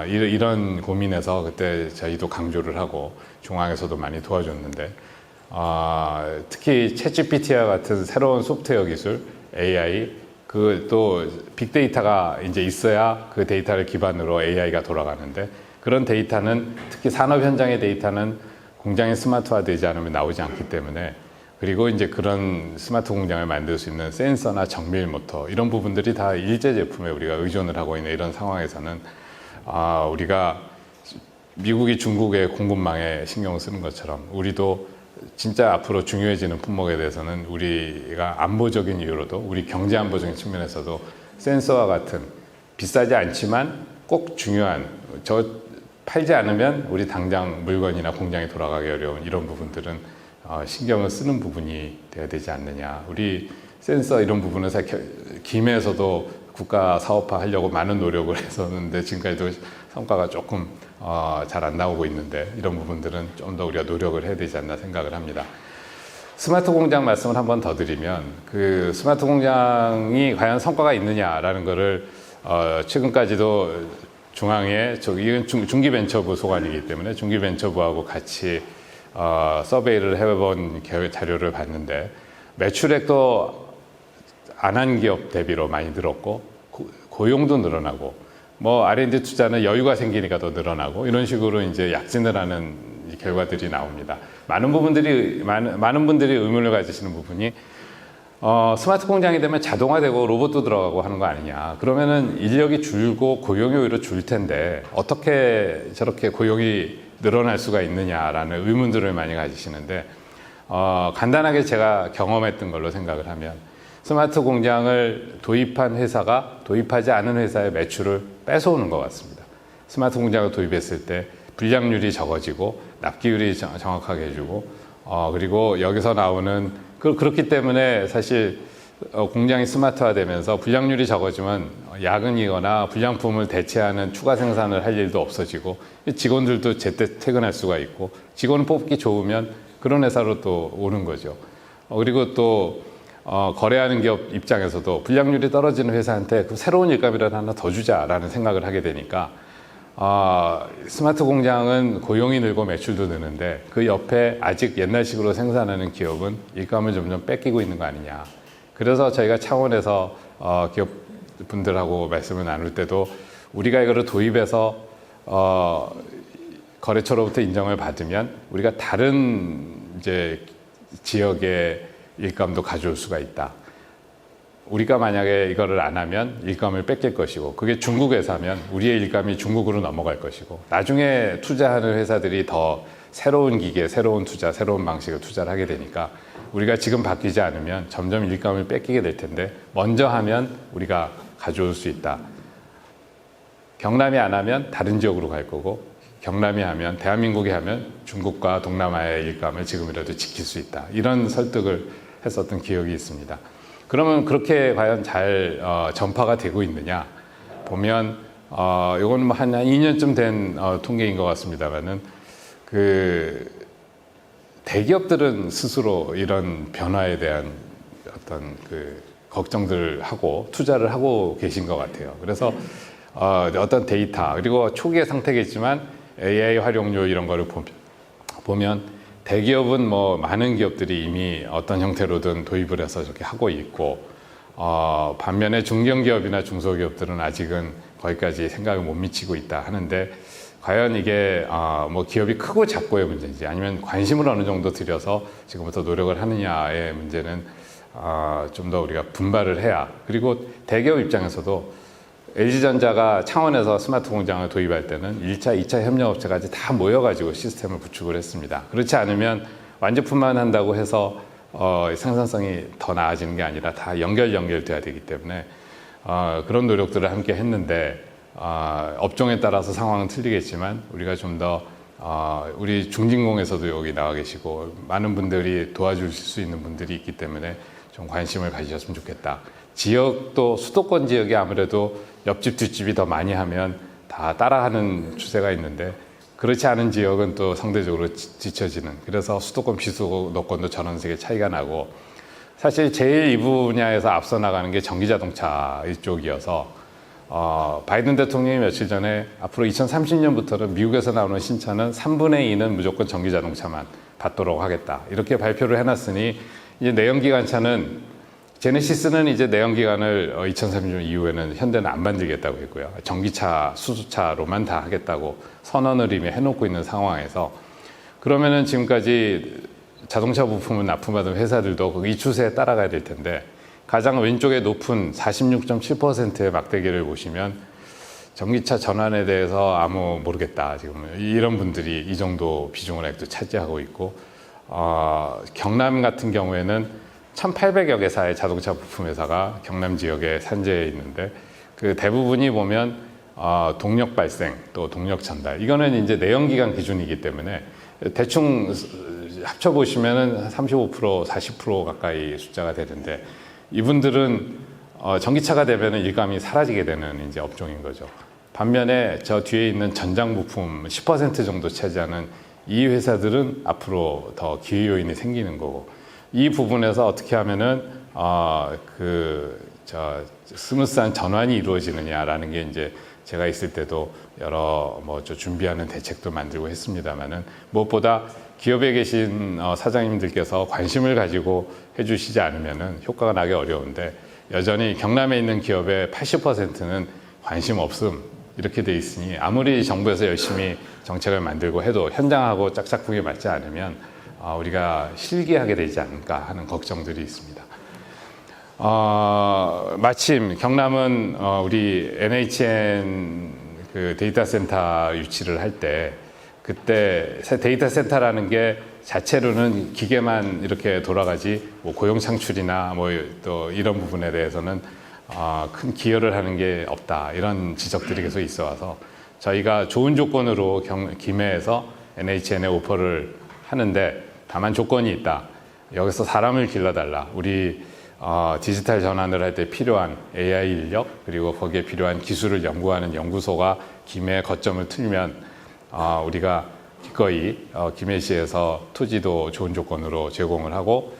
이런 고민에서 그때 저희도 강조를 하고 중앙에서도 많이 도와줬는데, 특히 챗GPT와 같은 새로운 소프트웨어 기술, AI, 그 또 빅데이터가 이제 있어야 그 데이터를 기반으로 AI가 돌아가는데, 그런 데이터는, 특히 산업 현장의 데이터는 공장이 스마트화 되지 않으면 나오지 않기 때문에, 그리고 이제 그런 스마트 공장을 만들 수 있는 센서나 정밀 모터, 이런 부분들이 다 일제 제품에 우리가 의존을 하고 있는 이런 상황에서는 우리가 미국이 중국의 공급망에 신경을 쓰는 것처럼 우리도 진짜 앞으로 중요해지는 품목에 대해서는 우리가 안보적인 이유로도, 우리 경제 안보적인 측면에서도 센서와 같은 비싸지 않지만 꼭 중요한, 팔지 않으면 우리 당장 물건이나 공장이 돌아가기 어려운 이런 부분들은 신경을 쓰는 부분이 돼야 되지 않느냐. 우리 센서 이런 부분은 사실 김해에서도 국가 사업화 하려고 많은 노력을 했었는데 지금까지도 성과가 조금 잘 안 나오고 있는데, 이런 부분들은 좀 더 우리가 노력을 해야 되지 않나 생각을 합니다. 스마트 공장 말씀을 한 번 더 드리면, 그 스마트 공장이 과연 성과가 있느냐라는 거를 최근까지도 중앙에, 이건 중기벤처부 소관이기 때문에 중기벤처부하고 같이 서베이를 해본 자료를 봤는데 매출액도 안 한 기업 대비로 많이 늘었고 고용도 늘어나고 뭐 R&D 투자는 여유가 생기니까 더 늘어나고 이런 식으로 이제 약진을 하는 결과들이 나옵니다. 많은 분들이 의문을 가지시는 부분이 스마트 공장이 되면 자동화되고 로봇도 들어가고 하는 거 아니냐. 그러면은 인력이 줄고 고용이 오히려 줄 텐데 어떻게 저렇게 고용이 늘어날 수가 있느냐라는 의문들을 많이 가지시는데 간단하게 제가 경험했던 걸로 생각을 하면 스마트 공장을 도입한 회사가 도입하지 않은 회사의 매출을 뺏어오는 것 같습니다. 스마트 공장을 도입했을 때 불량률이 적어지고 납기율이 정확하게 해주고 그리고 여기서 나오는 그렇기 때문에 사실 공장이 스마트화되면서 불량률이 적어지면 야근이거나 불량품을 대체하는 추가 생산을 할 일도 없어지고 직원들도 제때 퇴근할 수가 있고 직원 뽑기 좋으면 그런 회사로 또 오는 거죠. 그리고 또 거래하는 기업 입장에서도 불량률이 떨어지는 회사한테 그 새로운 일감이라도 하나 더 주자라는 생각을 하게 되니까 스마트 공장은 고용이 늘고 매출도 느는데 그 옆에 아직 옛날식으로 생산하는 기업은 일감을 점점 뺏기고 있는 거 아니냐. 그래서 저희가 차원에서 기업분들하고 말씀을 나눌 때도 우리가 이거를 도입해서 거래처로부터 인정을 받으면 우리가 다른 이제 지역의 일감도 가져올 수가 있다. 우리가 만약에 이거를 안 하면 일감을 뺏길 것이고 그게 중국 회사면 우리의 일감이 중국으로 넘어갈 것이고 나중에 투자하는 회사들이 더 새로운 기계, 새로운 투자, 새로운 방식의 투자를 하게 되니까 우리가 지금 바뀌지 않으면 점점 일감을 뺏기게 될 텐데 먼저 하면 우리가 가져올 수 있다. 경남이 안 하면 다른 지역으로 갈 거고 경남이 하면 대한민국이 하면 중국과 동남아의 일감을 지금이라도 지킬 수 있다. 이런 설득을 했었던 기억이 있습니다. 그러면 그렇게 과연 잘 전파가 되고 있느냐 보면 이건 뭐 한 2년쯤 된 통계인 것 같습니다만은 그 대기업들은 스스로 이런 변화에 대한 어떤 그 걱정들을 하고 투자를 하고 계신 것 같아요. 그래서 어떤 데이터 그리고 초기의 상태겠지만 AI 활용률 이런 거를 보면 대기업은 뭐 많은 기업들이 이미 어떤 형태로든 도입을 해서 저렇게 하고 있고 반면에 중견기업이나 중소기업들은 아직은 거기까지 생각을 못 미치고 있다 하는데 과연 이게 뭐 기업이 크고 작고의 문제인지 아니면 관심을 어느 정도 들여서 지금부터 노력을 하느냐의 문제는 좀 더 우리가 분발을 해야 그리고 대기업 입장에서도 LG전자가 창원에서 스마트 공장을 도입할 때는 1차, 2차 협력업체까지 다 모여가지고 시스템을 구축을 했습니다. 그렇지 않으면 완제품만 한다고 해서 생산성이 더 나아지는 게 아니라 다 연결돼야 되기 때문에 그런 노력들을 함께 했는데 업종에 따라서 상황은 틀리겠지만 우리가 좀 더 우리 중진공에서도 여기 나와 계시고 많은 분들이 도와줄 수 있는 분들이 있기 때문에 좀 관심을 가지셨으면 좋겠다. 지역도 수도권 지역이 아무래도 옆집 뒷집이 더 많이 하면 다 따라하는 추세가 있는데 그렇지 않은 지역은 또 상대적으로 뒤처지는 그래서 수도권 비수도권도 전원세계 차이가 나고 사실 제일 이 분야에서 앞서 나가는 게 전기자동차 이쪽이어서 바이든 대통령이 며칠 전에 앞으로 2030년부터는 미국에서 나오는 신차는 3분의 2는 무조건 전기자동차만 받도록 하겠다 이렇게 발표를 해놨으니 이제 내연기관차는 제네시스는 이제 내연기관을 2030년 이후에는 현대는 안 만들겠다고 했고요. 전기차, 수소차로만 다 하겠다고 선언을 이미 해놓고 있는 상황에서 그러면은 지금까지 자동차 부품을 납품받은 회사들도 이 추세에 따라가야 될 텐데 가장 왼쪽에 높은 46.7%의 막대기를 보시면 전기차 전환에 대해서 아무 모르겠다. 지금 이런 분들이 이 정도 비중을 아직도 차지하고 있고 경남 같은 경우에는 1,800여 개사의 자동차 부품 회사가 경남 지역에 산재해 있는데 그 대부분이 보면 동력 발생 또 동력 전달 이거는 이제 내연기관 기준이기 때문에 대충 합쳐 보시면은 35% 40% 가까이 숫자가 되는데 이분들은 전기차가 되면은 일감이 사라지게 되는 이제 업종인 거죠. 반면에 저 뒤에 있는 전장 부품 10% 정도 차지하는 이 회사들은 앞으로 더 기회 요인이 생기는 거고 이 부분에서 어떻게 하면은 스무스한 전환이 이루어지느냐라는 게 이제 제가 있을 때도 여러 뭐 준비하는 대책도 만들고 했습니다만은 무엇보다 기업에 계신 사장님들께서 관심을 가지고 해주시지 않으면 효과가 나기 어려운데 여전히 경남에 있는 기업의 80%는 관심 없음 이렇게 돼 있으니 아무리 정부에서 열심히 정책을 만들고 해도 현장하고 짝짝꿍이 맞지 않으면 우리가 실기하게 되지 않을까 하는 걱정들이 있습니다. 마침 경남은 우리 NHN 그 데이터 센터 유치를 할 때 그때 데이터 센터라는 게 자체로는 기계만 이렇게 돌아가지 뭐 고용 창출이나 뭐 또 이런 부분에 대해서는 큰 기여를 하는 게 없다 이런 지적들이 계속 있어 와서 저희가 좋은 조건으로 김해에서 NHN에 오퍼를 하는데 다만 조건이 있다. 여기서 사람을 길러달라. 우리 디지털 전환을 할 때 필요한 AI 인력 그리고 거기에 필요한 기술을 연구하는 연구소가 김해에 거점을 틀면 우리가 기꺼이 김해시에서 토지도 좋은 조건으로 제공을 하고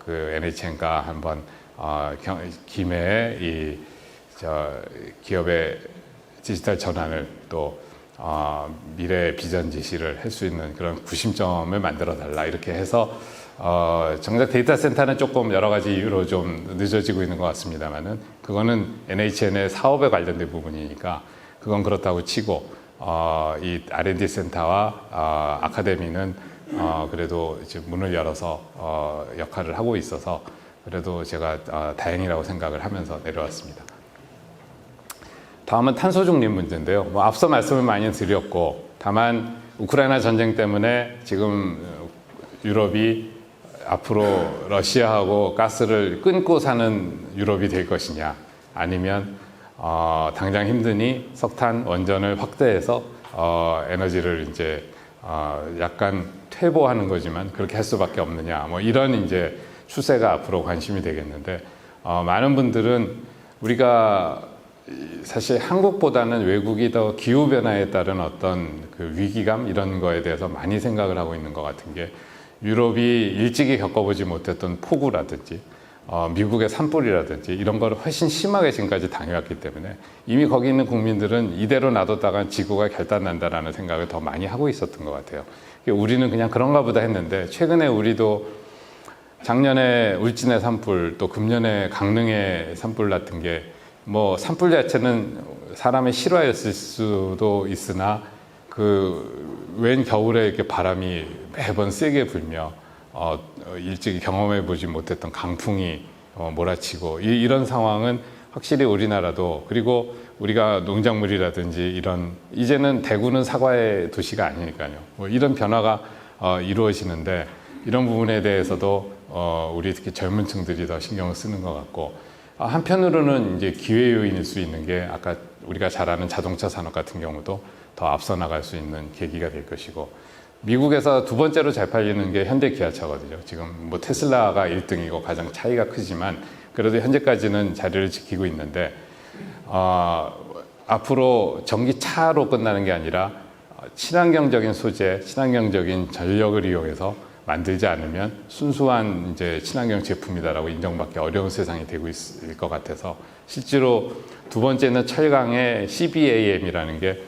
그 NHN과 한번 김해의 이 기업의 디지털 전환을 또 미래 비전 제시를 할 수 있는 그런 구심점을 만들어 달라 이렇게 해서 정작 데이터 센터는 조금 여러 가지 이유로 좀 늦어지고 있는 것 같습니다만은 그거는 NHN의 사업에 관련된 부분이니까 그건 그렇다고 치고 이 R&D 센터와 아카데미는 그래도 이제 문을 열어서 역할을 하고 있어서 그래도 제가 다행이라고 생각을 하면서 내려왔습니다. 다음은 탄소 중립 문제인데요. 뭐 앞서 말씀을 많이 드렸고 다만 우크라이나 전쟁 때문에 지금 유럽이 앞으로 러시아하고 가스를 끊고 사는 유럽이 될 것이냐 아니면 당장 힘드니 석탄 원전을 확대해서 에너지를 이제 약간 퇴보하는 거지만 그렇게 할 수밖에 없느냐 뭐 이런 이제 추세가 앞으로 관심이 되겠는데 많은 분들은 우리가 사실 한국보다는 외국이 더 기후변화에 따른 어떤 그 위기감 이런 거에 대해서 많이 생각을 하고 있는 것 같은 게 유럽이 일찍이 겪어보지 못했던 폭우라든지 미국의 산불이라든지 이런 거를 훨씬 심하게 지금까지 당해왔기 때문에 이미 거기 있는 국민들은 이대로 놔뒀다간 지구가 결단난다라는 생각을 더 많이 하고 있었던 것 같아요. 우리는 그냥 그런가 보다 했는데 최근에 우리도 작년에 울진의 산불 또 금년에 강릉의 산불 같은 게 뭐 산불 자체는 사람의 실화였을 수도 있으나 그 웬 겨울에 이렇게 바람이 매번 세게 불며 일찍이 경험해 보지 못했던 강풍이 몰아치고 이런 상황은 확실히 우리나라도 그리고 우리가 농작물이라든지 이런 이제는 대구는 사과의 도시가 아니니까요. 뭐 이런 변화가 이루어지는데 이런 부분에 대해서도 우리 특히 젊은 층들이 더 신경을 쓰는 것 같고 한편으로는 이제 기회 요인일 수 있는 게 아까 우리가 잘 아는 자동차 산업 같은 경우도 더 앞서 나갈 수 있는 계기가 될 것이고 미국에서 두 번째로 잘 팔리는 게 현대 기아차거든요. 지금 뭐 테슬라가 1등이고 가장 차이가 크지만 그래도 현재까지는 자리를 지키고 있는데 앞으로 전기차로 끝나는 게 아니라 친환경적인 소재, 친환경적인 전력을 이용해서 만들지 않으면 순수한 이제 친환경 제품이다라고 인정받기 어려운 세상이 되고 있을 것 같아서 실제로 두 번째는 철강의 CBAM이라는 게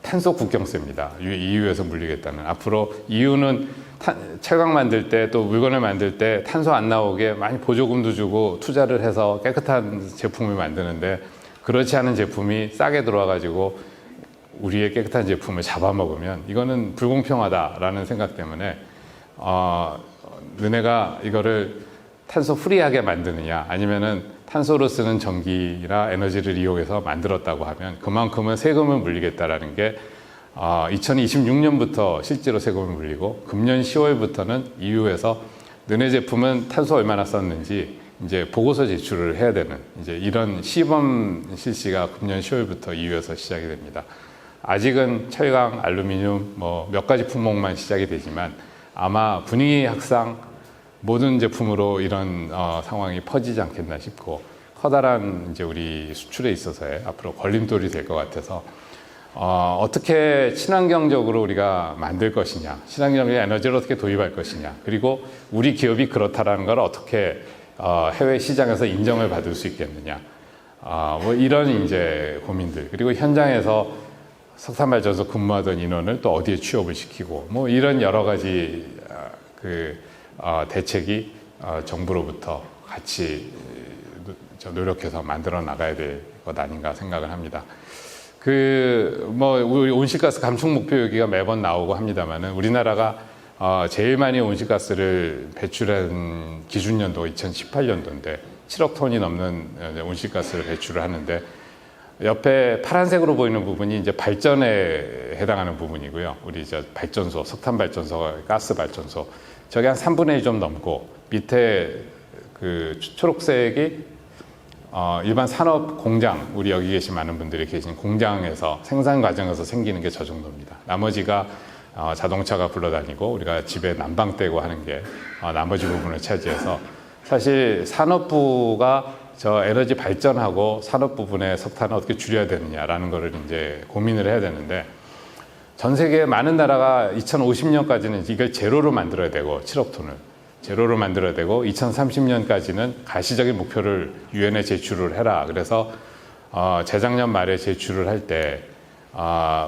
탄소 국경세입니다. EU에서 물리겠다는. 앞으로 EU는 철강 만들 때 또 물건을 만들 때 탄소 안 나오게 많이 보조금도 주고 투자를 해서 깨끗한 제품을 만드는데 그렇지 않은 제품이 싸게 들어와가지고 우리의 깨끗한 제품을 잡아먹으면 이거는 불공평하다라는 생각 때문에 너네가 이거를 탄소 프리하게 만드느냐 아니면은 탄소로 쓰는 전기나 에너지를 이용해서 만들었다고 하면 그만큼은 세금을 물리겠다라는 게 2026년부터 실제로 세금을 물리고 금년 10월부터는 EU에서 너네 제품은 탄소 얼마나 썼는지 이제 보고서 제출을 해야 되는 이제 이런 시범 실시가 금년 10월부터 EU에서 시작이 됩니다. 아직은 철강, 알루미늄 뭐 몇 가지 품목만 시작이 되지만 아마 분위기 확산 모든 제품으로 이런 상황이 퍼지지 않겠나 싶고 커다란 이제 우리 수출에 있어서의 앞으로 걸림돌이 될 것 같아서 어떻게 친환경적으로 우리가 만들 것이냐, 친환경적인 에너지를 어떻게 도입할 것이냐, 그리고 우리 기업이 그렇다라는 걸 어떻게 해외 시장에서 인정을 받을 수 있겠느냐, 뭐 이런 이제 고민들 그리고 현장에서 석탄발전소 근무하던 인원을 또 어디에 취업을 시키고 뭐 이런 여러 가지 대책이 정부로부터 같이 노력해서 만들어 나가야 될 것 아닌가 생각을 합니다. 우리 온실가스 감축 목표 얘기가 매번 나오고 합니다만은 우리나라가 제일 많이 온실가스를 배출한 기준 연도가 2018년도인데 7억 톤이 넘는 온실가스를 배출을 하는데 옆에 파란색으로 보이는 부분이 이제 발전에 해당하는 부분이고요. 우리 이제 발전소, 석탄 발전소, 가스 발전소 저게 한 3분의 1 좀 넘고 밑에 그 초록색이 일반 산업 공장, 우리 여기 계신 많은 분들이 계신 공장에서 생산 과정에서 생기는 게 저 정도입니다. 나머지가 자동차가 굴러다니고 우리가 집에 난방 떼고 하는 게 나머지 부분을 차지해서 사실 산업부가 저 에너지 발전하고 산업 부분의 석탄을 어떻게 줄여야 되느냐라는 거를 이제 고민을 해야 되는데 전 세계 많은 나라가 2050년까지는 이걸 제로로 만들어야 되고 7억 톤을 제로로 만들어야 되고 2030년까지는 가시적인 목표를 유엔에 제출을 해라. 그래서 재작년 말에 제출을 할 때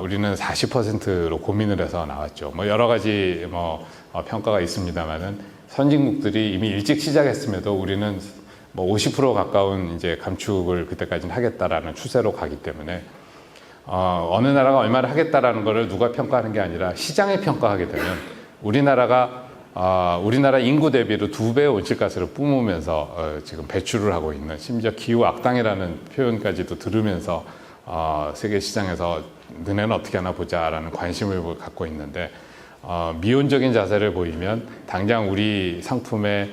우리는 40%로 고민을 해서 나왔죠. 뭐 여러 가지 평가가 있습니다만은 선진국들이 이미 일찍 시작했음에도 우리는 뭐 50% 가까운 이제 감축을 그때까지는 하겠다라는 추세로 가기 때문에 어느 나라가 얼마를 하겠다라는 것을 누가 평가하는 게 아니라 시장이 평가하게 되면 우리나라 인구 대비로 2배의 온실가스를 뿜으면서 지금 배출을 하고 있는 심지어 기후 악당이라는 표현까지도 들으면서 세계 시장에서 너네는 어떻게 하나 보자라는 관심을 갖고 있는데 미온적인 자세를 보이면 당장 우리 상품의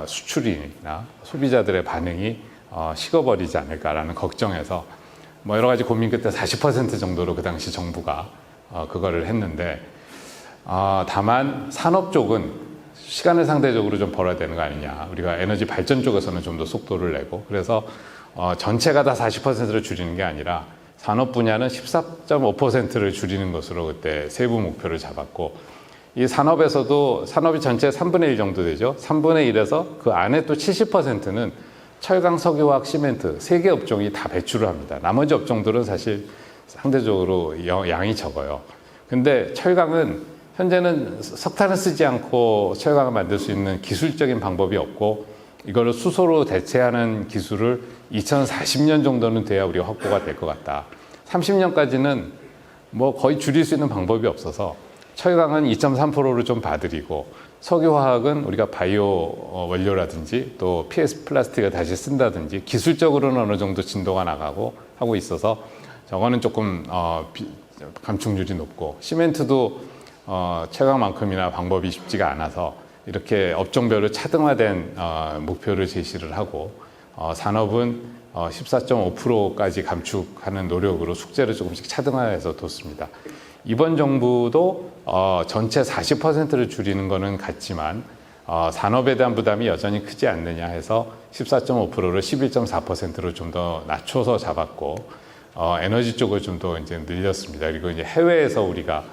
수출이나 소비자들의 반응이 식어버리지 않을까라는 걱정에서 뭐 여러 가지 고민 끝에 40% 정도로 그 당시 정부가 그거를 했는데 다만 산업 쪽은 시간을 상대적으로 좀 벌어야 되는 거 아니냐. 우리가 에너지 발전 쪽에서는 좀 더 속도를 내고 그래서 전체가 다 40%를 줄이는 게 아니라 산업 분야는 14.5%를 줄이는 것으로 그때 세부 목표를 잡았고 이 산업에서도 산업이 전체 3분의 1 정도 되죠. 3분의 1에서 그 안에 또 70%는 철강, 석유화학, 시멘트 3개 업종이 다 배출을 합니다. 나머지 업종들은 사실 상대적으로 양이 적어요. 근데 철강은 현재는 석탄을 쓰지 않고 철강을 만들 수 있는 기술적인 방법이 없고 이거를 수소로 대체하는 기술을 2040년 정도는 돼야 우리가 확보가 될 것 같다. 30년까지는 뭐 거의 줄일 수 있는 방법이 없어서 철강은 2.3%를 좀 봐드리고 석유화학은 우리가 바이오 원료라든지 또 PS 플라스틱을 다시 쓴다든지 기술적으로는 어느 정도 진도가 나가고 하고 있어서 저거는 조금 감축률이 높고 시멘트도 철강만큼이나 방법이 쉽지가 않아서 이렇게 업종별로 차등화된 목표를 제시를 하고 산업은 14.5%까지 감축하는 노력으로 숙제를 조금씩 차등화해서 뒀습니다. 이번 정부도 전체 40%를 줄이는 거는 같지만 산업에 대한 부담이 여전히 크지 않느냐 해서 14.5%를 11.4%로 좀 더 낮춰서 잡았고 에너지 쪽을 좀 더 이제 늘렸습니다. 그리고 이제 해외에서 우리가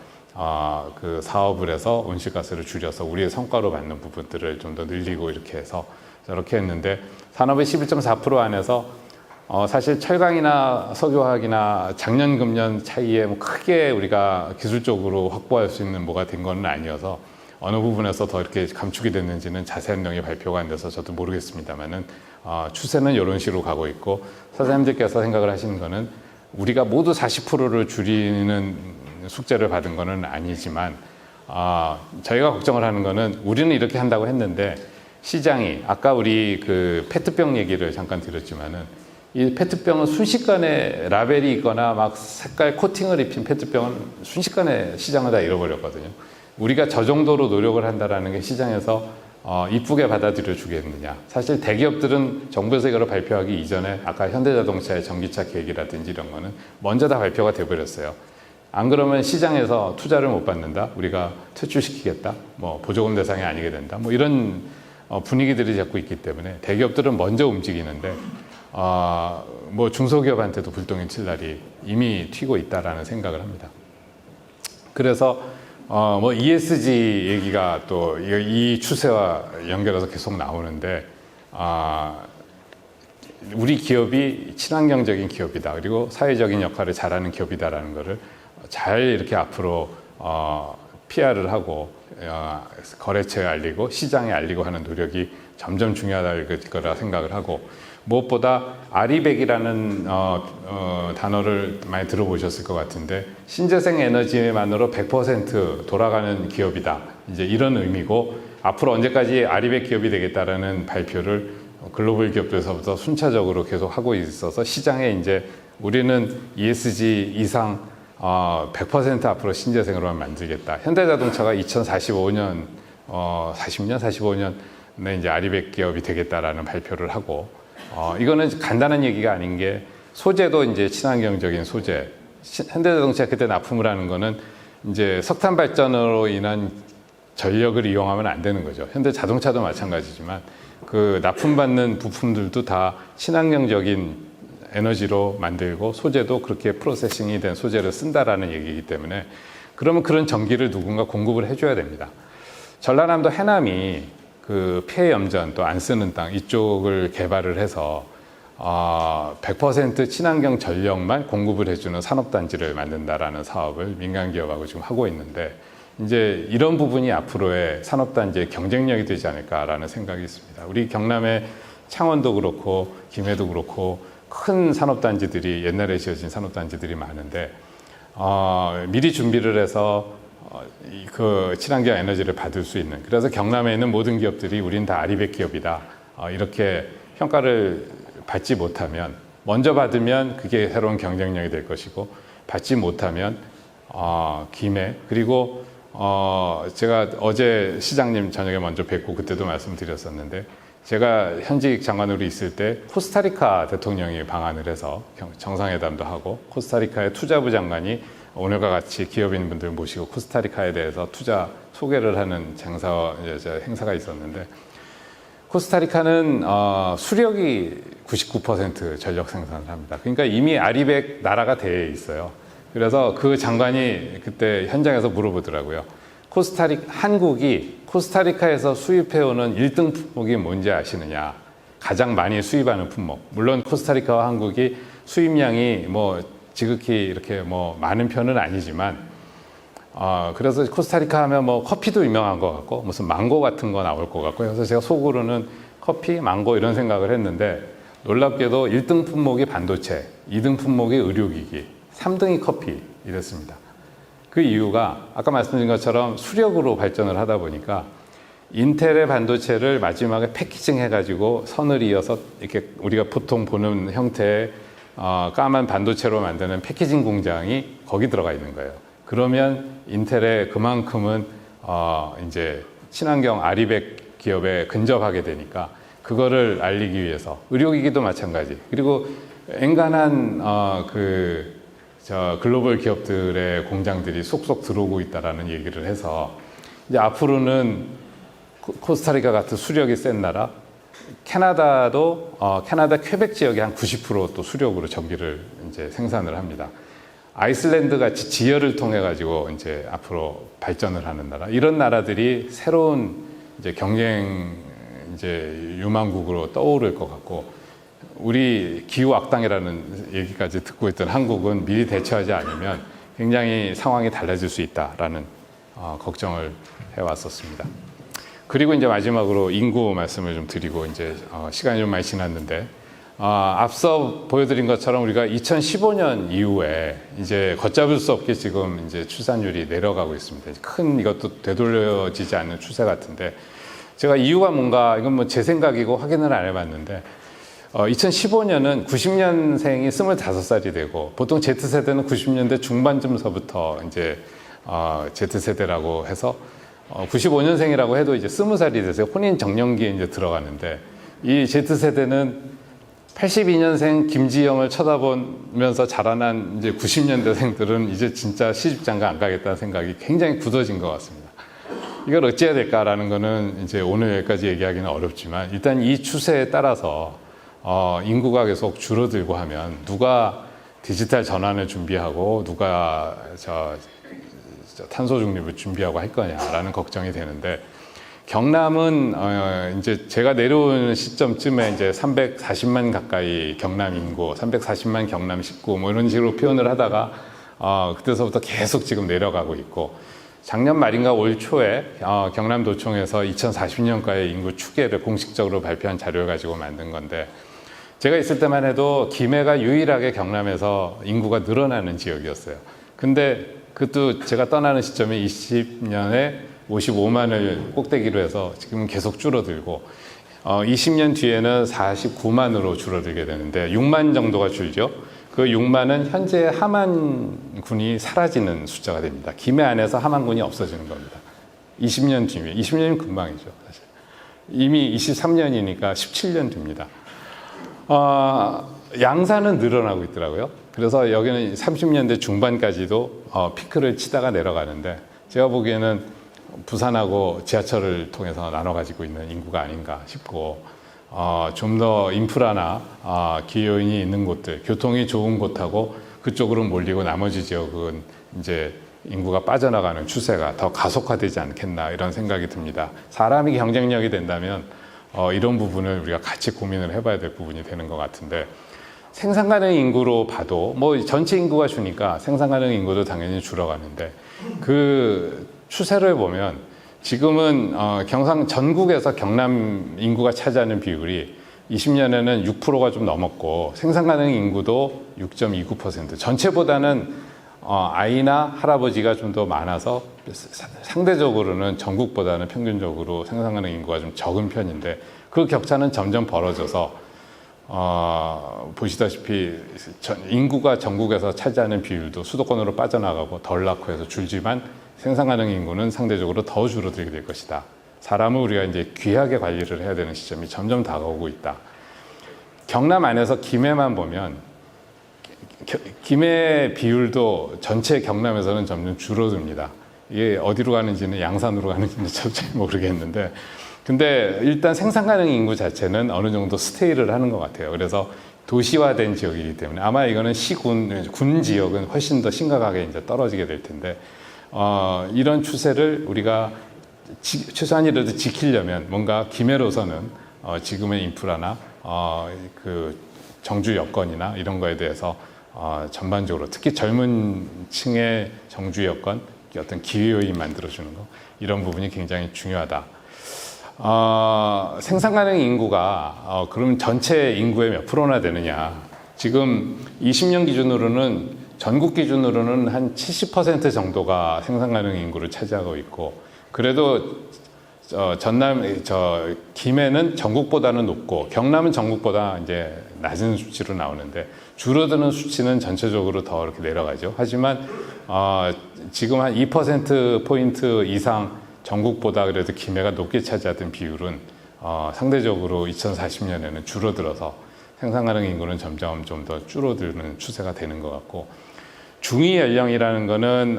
그 사업을 해서 온실가스를 줄여서 우리의 성과로 받는 부분들을 좀 더 늘리고 이렇게 해서 저렇게 했는데 산업의 11.4% 안에서 사실 철강이나 석유화학이나 작년 금년 차이에 뭐 크게 우리가 기술적으로 확보할 수 있는 뭐가 된 건 아니어서 어느 부분에서 더 이렇게 감축이 됐는지는 자세한 내용이 발표가 안 돼서 저도 모르겠습니다만은 추세는 이런 식으로 가고 있고 사장님들께서 생각을 하시는 거는 우리가 모두 40%를 줄이는 숙제를 받은 거는 아니지만 저희가 걱정을 하는 거는 우리는 이렇게 한다고 했는데 시장이 아까 우리 그 페트병 얘기를 잠깐 드렸지만은 이 페트병은 순식간에 라벨이 있거나 막 색깔 코팅을 입힌 페트병은 순식간에 시장을 다 잃어버렸거든요. 우리가 저 정도로 노력을 한다라는 게 시장에서 이쁘게 받아들여 주겠느냐. 사실 대기업들은 정부에서 이걸 발표하기 이전에 아까 현대자동차의 전기차 계획이라든지 이런 거는 먼저 다 발표가 돼버렸어요. 안 그러면 시장에서 투자를 못 받는다. 우리가 퇴출시키겠다. 뭐 보조금 대상이 아니게 된다. 뭐 이런 분위기들이 자꾸 있기 때문에 대기업들은 먼저 움직이는데 뭐 중소기업한테도 불똥이 칠 날이 이미 튀고 있다라는 생각을 합니다. 그래서 뭐 ESG 얘기가 또 이 추세와 연결해서 계속 나오는데 우리 기업이 친환경적인 기업이다. 그리고 사회적인 역할을 잘하는 기업이다라는 거를 잘 이렇게 앞으로 PR을 하고 거래처에 알리고 시장에 알리고 하는 노력이 점점 중요할 거라 생각을 하고, 무엇보다 아리백이라는 단어를 많이 들어보셨을 것 같은데, 신재생 에너지만으로 100% 돌아가는 기업이다. 이제 이런 의미고, 앞으로 언제까지 아리백 기업이 되겠다라는 발표를 글로벌 기업들에서부터 순차적으로 계속 하고 있어서, 시장에 이제 우리는 ESG 이상 100% 앞으로 신재생으로만 만들겠다. 현대자동차가 2045년 45년에 이제 아리백 기업이 되겠다라는 발표를 하고, 이거는 간단한 얘기가 아닌 게, 소재도 이제 친환경적인 소재. 현대자동차 그때 납품을 하는 거는 이제 석탄 발전으로 인한 전력을 이용하면 안 되는 거죠. 현대자동차도 마찬가지지만 그 납품받는 부품들도 다 친환경적인 에너지로 만들고, 소재도 그렇게 프로세싱이 된 소재를 쓴다라는 얘기이기 때문에, 그러면 그런 전기를 누군가 공급을 해줘야 됩니다. 전라남도 해남이 그 폐염전 또 안 쓰는 땅 이쪽을 개발을 해서 100% 친환경 전력만 공급을 해주는 산업단지를 만든다라는 사업을 민간 기업하고 지금 하고 있는데, 이제 이런 부분이 앞으로의 산업단지의 경쟁력이 되지 않을까라는 생각이 있습니다. 우리 경남의 창원도 그렇고 김해도 그렇고 큰 산업단지들이, 옛날에 지어진 산업단지들이 많은데, 미리 준비를 해서 그 친환경 에너지를 받을 수 있는, 그래서 경남에 있는 모든 기업들이 우린 다 아리백 기업이다, 이렇게 평가를 받지 못하면, 먼저 받으면 그게 새로운 경쟁력이 될 것이고, 받지 못하면 김해, 그리고 제가 어제 시장님 저녁에 먼저 뵙고 그때도 말씀드렸었는데, 제가 현직 장관으로 있을 때 코스타리카 대통령이 방한을 해서 정상회담도 하고, 코스타리카의 투자부 장관이 오늘과 같이 기업인분들 모시고 코스타리카에 대해서 투자 소개를 하는 행사가 있었는데, 코스타리카는 수력이 99% 전력 생산을 합니다. 그러니까 이미 아리백 나라가 돼 있어요. 그래서 그 장관이 그때 현장에서 물어보더라고요. 한국이 코스타리카에서 수입해오는 1등 품목이 뭔지 아시느냐? 가장 많이 수입하는 품목. 물론 코스타리카와 한국이 수입량이 뭐 지극히 이렇게 뭐 많은 편은 아니지만, 그래서 코스타리카 하면 뭐 커피도 유명한 것 같고, 무슨 망고 같은 거 나올 것 같고, 그래서 제가 속으로는 커피, 망고 이런 생각을 했는데, 놀랍게도 1등 품목이 반도체, 2등 품목이 의료기기, 3등이 커피 이랬습니다. 그 이유가 아까 말씀드린 것처럼 수력으로 발전을 하다 보니까, 인텔의 반도체를 마지막에 패키징 해가지고 선을 이어서 이렇게 우리가 보통 보는 형태의 까만 반도체로 만드는 패키징 공장이 거기 들어가 있는 거예요. 그러면 인텔의 그만큼은 이제 친환경 아리백 기업에 근접하게 되니까, 그거를 알리기 위해서, 의료기기도 마찬가지. 그리고 엔간한 글로벌 기업들의 공장들이 쏙쏙 들어오고 있다라는 얘기를 해서, 이제 앞으로는 코스타리카 같은 수력이 센 나라, 캐나다도 캐나다 퀘벡 지역이 한 90% 또 수력으로 전기를 이제 생산을 합니다. 아이슬란드 같이 지열을 통해 가지고 이제 앞으로 발전을 하는 나라, 이런 나라들이 새로운 이제 경쟁 이제 유망국으로 떠오를 것 같고, 우리 기후 악당이라는 얘기까지 듣고 있던 한국은 미리 대처하지 않으면 굉장히 상황이 달라질 수 있다라는 걱정을 해왔었습니다. 그리고 이제 마지막으로 인구 말씀을 좀 드리고, 이제 시간이 좀 많이 지났는데, 앞서 보여드린 것처럼 우리가 2015년 이후에 이제 걷잡을 수 없게 지금 이제 출산율이 내려가고 있습니다. 큰 이것도 되돌려지지 않는 추세 같은데, 제가 이유가 뭔가, 이건 뭐 제 생각이고 확인을 안 해봤는데, 2015년은 90년생이 25살이 되고, 보통 Z세대는 90년대 중반쯤서부터 이제 Z세대라고 해서 95년생이라고 해도 이제 20살이 돼서 혼인 정년기에 이제 들어가는데, 이 Z세대는 82년생 김지영을 쳐다보면서 자라난 이제 90년대생들은 이제 진짜 시집장가 안 가겠다는 생각이 굉장히 굳어진 것 같습니다. 이걸 어찌해야 될까라는 거는 이제 오늘 여기까지 얘기하기는 어렵지만, 일단 이 추세에 따라서 인구가 계속 줄어들고 하면 누가 디지털 전환을 준비하고 누가 탄소 중립을 준비하고 할 거냐라는 걱정이 되는데, 경남은 이제 제가 내려오는 시점쯤에 이제 340만 가까이 경남 인구, 340만 경남 식구 뭐 이런 식으로 표현을 하다가 그때서부터 계속 지금 내려가고 있고, 작년 말인가 올 초에 경남도청에서 2040년까지 인구 추계를 공식적으로 발표한 자료를 가지고 만든 건데, 제가 있을 때만 해도 김해가 유일하게 경남에서 인구가 늘어나는 지역이었어요. 근데 그것도 제가 떠나는 시점에 20년에 55만을 꼭대기로 해서 지금은 계속 줄어들고, 20년 뒤에는 49만으로 줄어들게 되는데 6만 정도가 줄죠. 그 6만은 현재 함안군이 사라지는 숫자가 됩니다. 김해 안에서 함안군이 없어지는 겁니다. 20년 뒤면, 20년이면 금방이죠, 사실. 이미 23년이니까 17년 뒤입니다. 양산은 늘어나고 있더라고요. 그래서 여기는 30년대 중반까지도 피크를 치다가 내려가는데, 제가 보기에는 부산하고 지하철을 통해서 나눠 가지고 있는 인구가 아닌가 싶고, 좀 더 인프라나 기여인이 있는 곳들, 교통이 좋은 곳하고 그쪽으로 몰리고 나머지 지역은 이제 인구가 빠져나가는 추세가 더 가속화되지 않겠나, 이런 생각이 듭니다. 사람이 경쟁력이 된다면 이런 부분을 우리가 같이 고민을 해봐야 될 부분이 되는 것 같은데, 생산 가능 인구로 봐도 뭐 전체 인구가 주니까 생산 가능 인구도 당연히 줄어가는데, 그 추세를 보면 지금은 전국에서 경남 인구가 차지하는 비율이 20년에는 6%가 좀 넘었고, 생산 가능 인구도 6.29%, 전체보다는 아이나 할아버지가 좀 더 많아서 상대적으로는 전국보다는 평균적으로 생산 가능 인구가 좀 적은 편인데, 그 격차는 점점 벌어져서 보시다시피 인구가 전국에서 차지하는 비율도 수도권으로 빠져나가고 덜 낳고 해서 줄지만, 생산 가능 인구는 상대적으로 더 줄어들게 될 것이다. 사람을 우리가 이제 귀하게 관리를 해야 되는 시점이 점점 다가오고 있다. 경남 안에서 김해만 보면 김해 비율도 전체 경남에서는 점점 줄어듭니다. 이게 어디로 가는지는, 양산으로 가는지는 잘 모르겠는데, 근데 일단 생산 가능 인구 자체는 어느 정도 스테이를 하는 것 같아요. 그래서 도시화된 지역이기 때문에 아마 이거는 군 지역은 훨씬 더 심각하게 이제 떨어지게 될 텐데, 이런 추세를 우리가 최소한이라도 지키려면 뭔가 김해로서는 지금의 인프라나 그 정주 여건이나 이런 거에 대해서 전반적으로, 특히 젊은 층의 정주 여건, 어떤 기회 요인 만들어주는 거, 이런 부분이 굉장히 중요하다. 생산 가능 인구가 그럼 전체 인구의 몇 프로나 되느냐? 지금 20년 기준으로는, 전국 기준으로는 한 70% 정도가 생산 가능 인구를 차지하고 있고, 그래도 김해는 전국보다는 높고 경남은 전국보다 이제 낮은 수치로 나오는데, 줄어드는 수치는 전체적으로 더 이렇게 내려가죠. 하지만 지금 한 2%포인트 이상 전국보다 그래도 김해가 높게 차지하던 비율은 상대적으로 2040년에는 줄어들어서 생산 가능 인구는 점점 좀 더 줄어드는 추세가 되는 것 같고, 중위 연령이라는 거는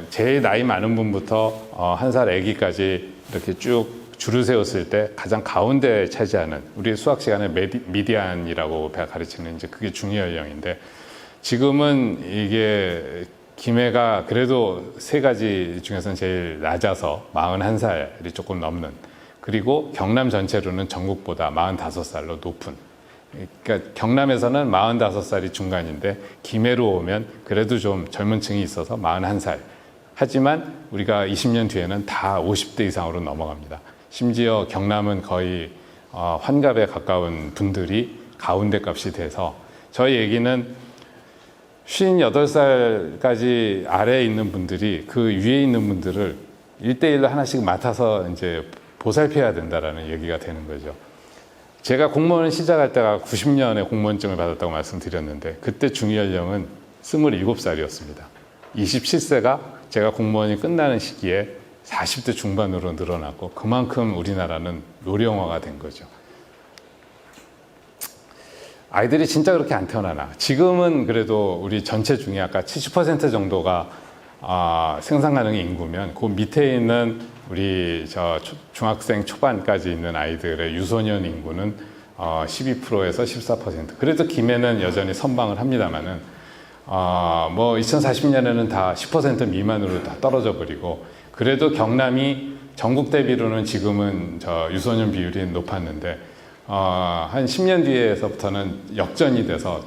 제일 나이 많은 분부터 1살 아기까지 이렇게 쭉 줄을 세웠을 때 가장 가운데 차지하는, 우리 수학 시간에 미디안이라고 가르치는 이제 그게 중위 연령인데, 지금은 이게 김해가 그래도 세 가지 중에서는 제일 낮아서 41살이 조금 넘는, 그리고 경남 전체로는 전국보다 45살로 높은, 그러니까 경남에서는 45살이 중간인데 김해로 오면 그래도 좀 젊은 층이 있어서 41살. 하지만 우리가 20년 뒤에는 다 50대 이상으로 넘어갑니다. 심지어 경남은 거의 환갑에 가까운 분들이 가운데 값이 돼서, 저희 얘기는 58살까지 아래에 있는 분들이 그 위에 있는 분들을 1대1로 하나씩 맡아서 이제 보살펴야 된다라는 얘기가 되는 거죠. 제가 공무원을 시작할 때가 90년에 공무원증을 받았다고 말씀드렸는데, 그때 중위연령은 27살이었습니다. 27세가 제가 공무원이 끝나는 시기에 40대 중반으로 늘어났고, 그만큼 우리나라는 노령화가 된 거죠. 아이들이 진짜 그렇게 안 태어나나? 지금은 그래도 우리 전체 중에 아까 70% 정도가 생산 가능 인구면, 그 밑에 있는 우리 중학생 초반까지 있는 아이들의 유소년 인구는 12%에서 14%. 그래도 김해는 여전히 선방을 합니다만은, 뭐 2040년에는 다 10% 미만으로 다 떨어져 버리고, 그래도 경남이 전국 대비로는 지금은 저 유소년 비율이 높았는데 한 10년 뒤에서부터는 역전이 돼서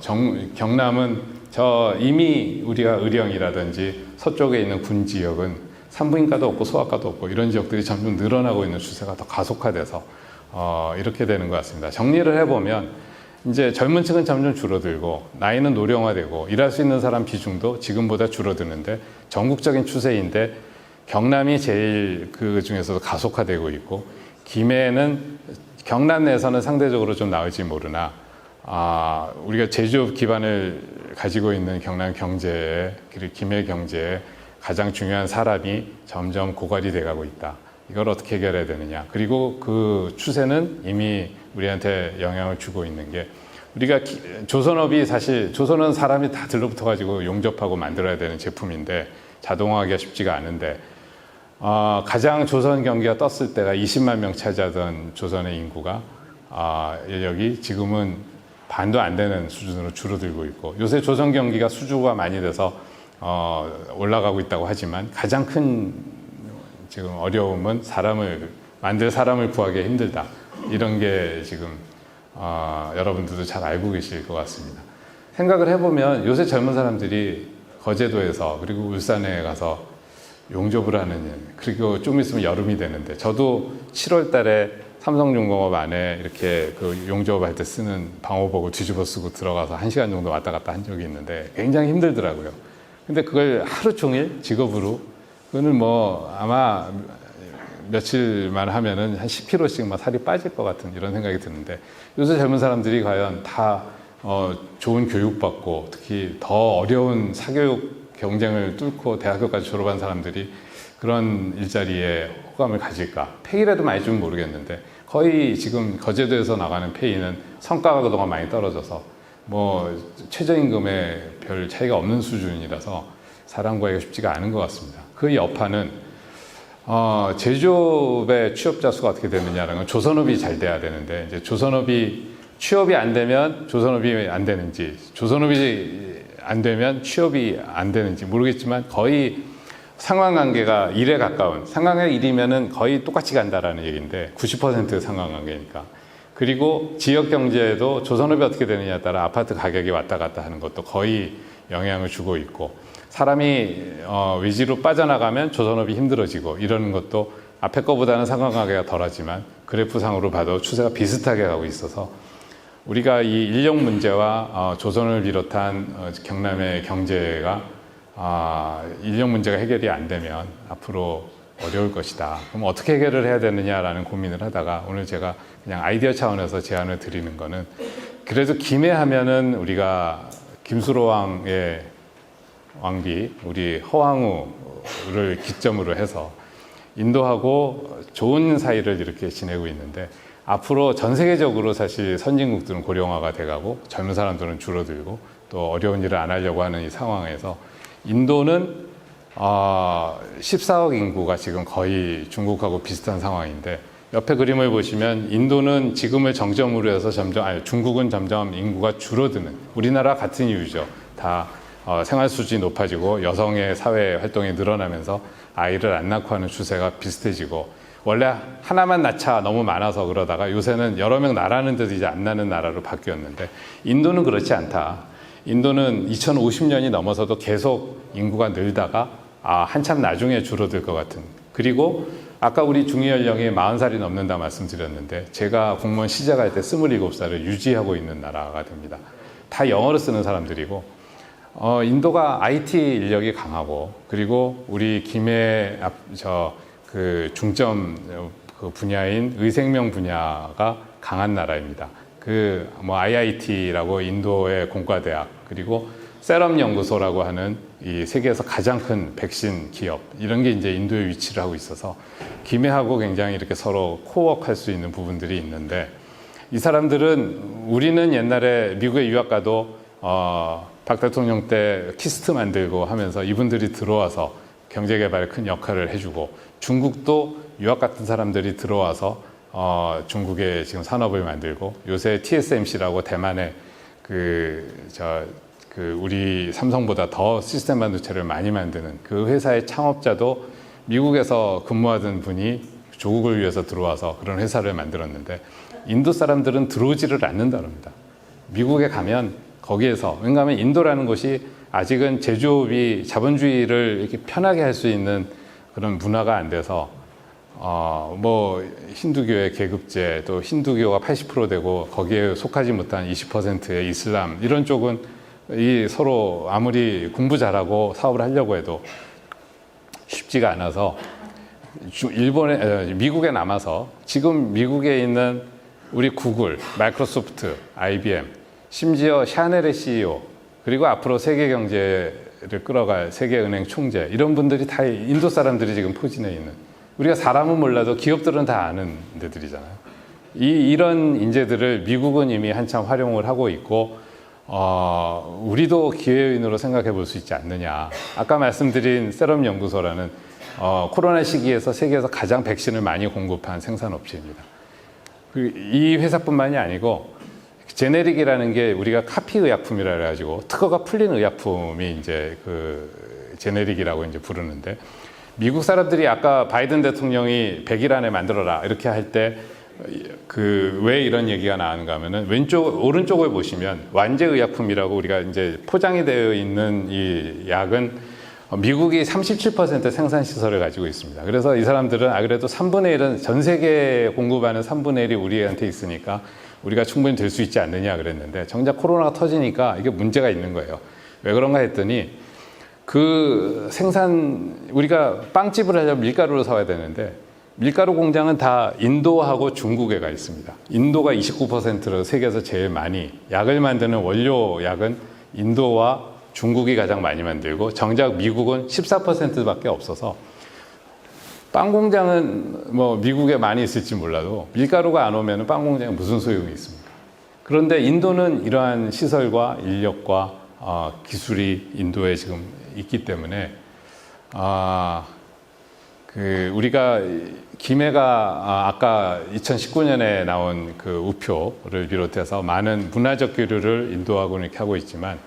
경남은 저 이미 우리가 의령이라든지 서쪽에 있는 군 지역은 산부인과도 없고 소아과도 없고 이런 지역들이 점점 늘어나고 있는 추세가 더 가속화돼서 이렇게 되는 것 같습니다. 정리를 해보면 이제 젊은 층은 점점 줄어들고 나이는 노령화되고 일할 수 있는 사람 비중도 지금보다 줄어드는데 전국적인 추세인데 경남이 제일 그 중에서도 가속화되고 있고 김해는 경남 내에서는 상대적으로 좀 나을지 모르나 우리가 제조업 기반을 가지고 있는 경남 경제에 그리고 김해 경제에 가장 중요한 사람이 점점 고갈이 돼가고 있다. 이걸 어떻게 해결해야 되느냐. 그리고 그 추세는 이미 우리한테 영향을 주고 있는 게 우리가 조선업이 사실 조선은 사람이 다 들러붙어 가지고 용접하고 만들어야 되는 제품인데 자동화하기가 쉽지가 않은데 가장 조선 경기가 떴을 때가 20만 명 차지하던 조선의 인구가 여기 지금은 반도 안 되는 수준으로 줄어들고 있고 요새 조선 경기가 수주가 많이 돼서 올라가고 있다고 하지만 가장 큰 지금 어려움은 만들 사람을 구하기 힘들다. 이런 게 지금 여러분들도 잘 알고 계실 것 같습니다. 생각을 해보면 요새 젊은 사람들이 거제도에서 그리고 울산에 가서 용접을 하는 일, 그리고 좀 있으면 여름이 되는데 저도 7월 달에 삼성중공업 안에 이렇게 그 용접할 때 쓰는 방호복을 뒤집어 쓰고 들어가서 1시간 정도 왔다 갔다 한 적이 있는데 굉장히 힘들더라고요. 근데 그걸 하루 종일 직업으로 그거는 뭐 아마 며칠만 하면은 한 10kg씩 막 살이 빠질 것 같은 이런 생각이 드는데 요새 젊은 사람들이 과연 다 좋은 교육받고 특히 더 어려운 사교육 경쟁을 뚫고 대학교까지 졸업한 사람들이 그런 일자리에 호감을 가질까? 페이라도 많이 주면 모르겠는데 거의 지금 거제도에서 나가는 페이는 성과가 그동안 많이 떨어져서 뭐 최저임금에 별 차이가 없는 수준이라서 사람 구하기가 쉽지가 않은 것 같습니다. 그 여파는 제조업의 취업자 수가 어떻게 되느냐라는 건 조선업이 잘 돼야 되는데 이제 조선업이 취업이 안 되면 조선업이 안 되는지 조선업이 안 되면 취업이 안 되는지 모르겠지만 거의 상관관계가 1에 가까운 상관관계 1이면은 거의 똑같이 간다라는 얘기인데 90% 상관관계니까 그리고 지역 경제에도 조선업이 어떻게 되느냐에 따라 아파트 가격이 왔다 갔다 하는 것도 거의 영향을 주고 있고 사람이 외지로 빠져나가면 조선업이 힘들어지고 이러는 것도 앞에 거보다는 상관관계가 덜하지만 그래프상으로 봐도 추세가 비슷하게 가고 있어서 우리가 이 인력 문제와 조선을 비롯한 경남의 경제가 인력 문제가 해결이 안 되면 앞으로 어려울 것이다. 그럼 어떻게 해결을 해야 되느냐라는 고민을 하다가 오늘 제가 그냥 아이디어 차원에서 제안을 드리는 거는 그래도 김해 하면은 우리가 김수로 왕의 왕비 우리 허왕우를 기점으로 해서 인도하고 좋은 사이를 이렇게 지내고 있는데 앞으로 전 세계적으로 사실 선진국들은 고령화가 돼가고 젊은 사람들은 줄어들고 또 어려운 일을 안 하려고 하는 이 상황에서 인도는 14억 인구가 지금 거의 중국하고 비슷한 상황인데 옆에 그림을 보시면 인도는 지금을 정점으로 해서 중국은 점점 인구가 줄어드는 우리나라 같은 이유죠. 다 생활 수준이 높아지고 여성의 사회 활동이 늘어나면서 아이를 안 낳고 하는 추세가 비슷해지고 원래 하나만 낳자 너무 많아서 그러다가 요새는 여러 명 낳았는데도 이제 안 낳는 나라로 바뀌었는데 인도는 그렇지 않다. 인도는 2050년이 넘어서도 계속 인구가 늘다가 한참 나중에 줄어들 것 같은 그리고 아까 우리 중위연령이 40살이 넘는다 말씀드렸는데 제가 공무원 시작할 때 27살을 유지하고 있는 나라가 됩니다. 다 영어를 쓰는 사람들이고 인도가 IT 인력이 강하고 그리고 우리 김해 그 중점 그 분야인 의생명 분야가 강한 나라입니다. IIT라고 인도의 공과대학 그리고 세럼 연구소라고 하는 이 세계에서 가장 큰 백신 기업 이런 게 이제 인도에 위치를 하고 있어서 김해하고 굉장히 이렇게 서로 코워크할 수 있는 부분들이 있는데 이 사람들은 우리는 옛날에 미국에 유학 가도 박 대통령 때 키스트 만들고 하면서 이분들이 들어와서 경제개발에 큰 역할을 해주고 중국도 유학 같은 사람들이 들어와서 중국의 지금 산업을 만들고 요새 TSMC라고 대만의 우리 삼성보다 더 시스템 반도체를 많이 만드는 그 회사의 창업자도 미국에서 근무하던 분이 조국을 위해서 들어와서 그런 회사를 만들었는데 인도 사람들은 들어오지를 않는다 그럽니다. 미국에 가면 거기에서, 왜냐하면 인도라는 곳이 아직은 제조업이 자본주의를 이렇게 편하게 할 수 있는 그런 문화가 안 돼서 뭐 힌두교의 계급제, 또 힌두교가 80% 되고 거기에 속하지 못한 20%의 이슬람, 이런 쪽은 이 서로 아무리 공부 잘하고 사업을 하려고 해도 쉽지가 않아서 미국에 남아서 지금 미국에 있는 우리 구글, 마이크로소프트, IBM, 심지어 샤넬의 CEO, 그리고 앞으로 세계 경제를 끌어갈 세계은행 총재, 이런 분들이 다 인도 사람들이 지금 포진해 있는, 우리가 사람은 몰라도 기업들은 다 아는 데들이잖아요. 이런 인재들을 미국은 이미 한참 활용을 하고 있고, 우리도 기회인으로 생각해 볼 수 있지 않느냐. 아까 말씀드린 세럼 연구소라는 코로나 시기에서 세계에서 가장 백신을 많이 공급한 생산업체입니다. 이 회사뿐만이 아니고 제네릭이라는 게 우리가 카피 의약품이라 해가지고 특허가 풀린 의약품이 이제 그 제네릭이라고 이제 부르는데, 미국 사람들이 아까 바이든 대통령이 100일 안에 만들어라 이렇게 할 때 왜 이런 얘기가 나오는가 하면은 오른쪽을 보시면 완제 의약품이라고 우리가 이제 포장이 되어 있는 이 약은 미국이 37% 생산 시설을 가지고 있습니다. 그래서 이 사람들은 그래도 3분의 1은 전 세계에 공급하는 3분의 1이 우리한테 있으니까 우리가 충분히 될 수 있지 않느냐 그랬는데, 정작 코로나가 터지니까 이게 문제가 있는 거예요. 왜 그런가 했더니 우리가 빵집을 하려면 밀가루를 사와야 되는데 밀가루 공장은 다 인도하고 중국에 가 있습니다. 인도가 29%로 세계에서 제일 많이, 약을 만드는 원료 약은 인도와 중국이 가장 많이 만들고 정작 미국은 14%밖에 없어서, 빵 공장은 뭐 미국에 많이 있을지 몰라도 밀가루가 안 오면 빵 공장에 무슨 소용이 있습니까? 그런데 인도는 이러한 시설과 인력과 기술이 인도에 지금 있기 때문에 우리가 김해가 아까 2019년에 나온 그 우표를 비롯해서 많은 문화적 교류를 인도하고 이렇게 하고 있지만,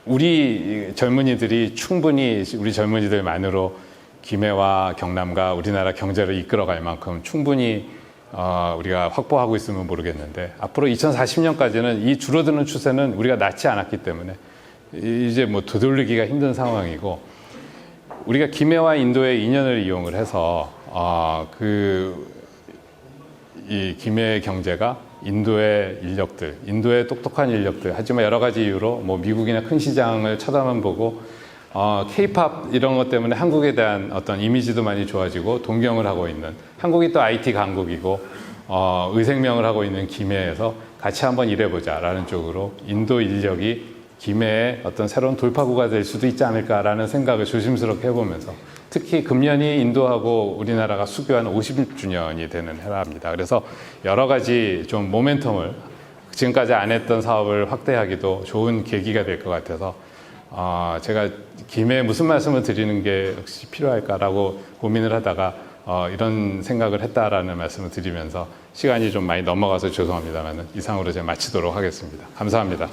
우리 젊은이들이 충분히, 우리 젊은이들만으로 김해와 경남과 우리나라 경제를 이끌어갈 만큼 충분히 우리가 확보하고 있으면 모르겠는데, 앞으로 2040년까지는 이 줄어드는 추세는 우리가 낳지 않았기 때문에 이제 뭐 되돌리기가 힘든 상황이고, 우리가 김해와 인도의 인연을 이용을 해서 이 김해의 경제가 인도의 인력들, 인도의 똑똑한 인력들, 하지만 여러 가지 이유로 뭐 미국이나 큰 시장을 쳐다만 보고 K-팝 이런 것 때문에 한국에 대한 어떤 이미지도 많이 좋아지고 동경을 하고 있는, 한국이 또 IT 강국이고 의생명을 하고 있는 김해에서 같이 한번 일해보자라는 쪽으로 인도 인력이 김해의 어떤 새로운 돌파구가 될 수도 있지 않을까라는 생각을 조심스럽게 해보면서, 특히 금년이 인도하고 우리나라가 수교한 50주년이 되는 해랍니다. 그래서 여러 가지 좀 모멘텀을, 지금까지 안 했던 사업을 확대하기도 좋은 계기가 될 것 같아서 제가 김해에 무슨 말씀을 드리는 게 역시 필요할까라고 고민을 하다가 이런 생각을 했다라는 말씀을 드리면서 시간이 좀 많이 넘어가서 죄송합니다만 이상으로 제가 마치도록 하겠습니다. 감사합니다.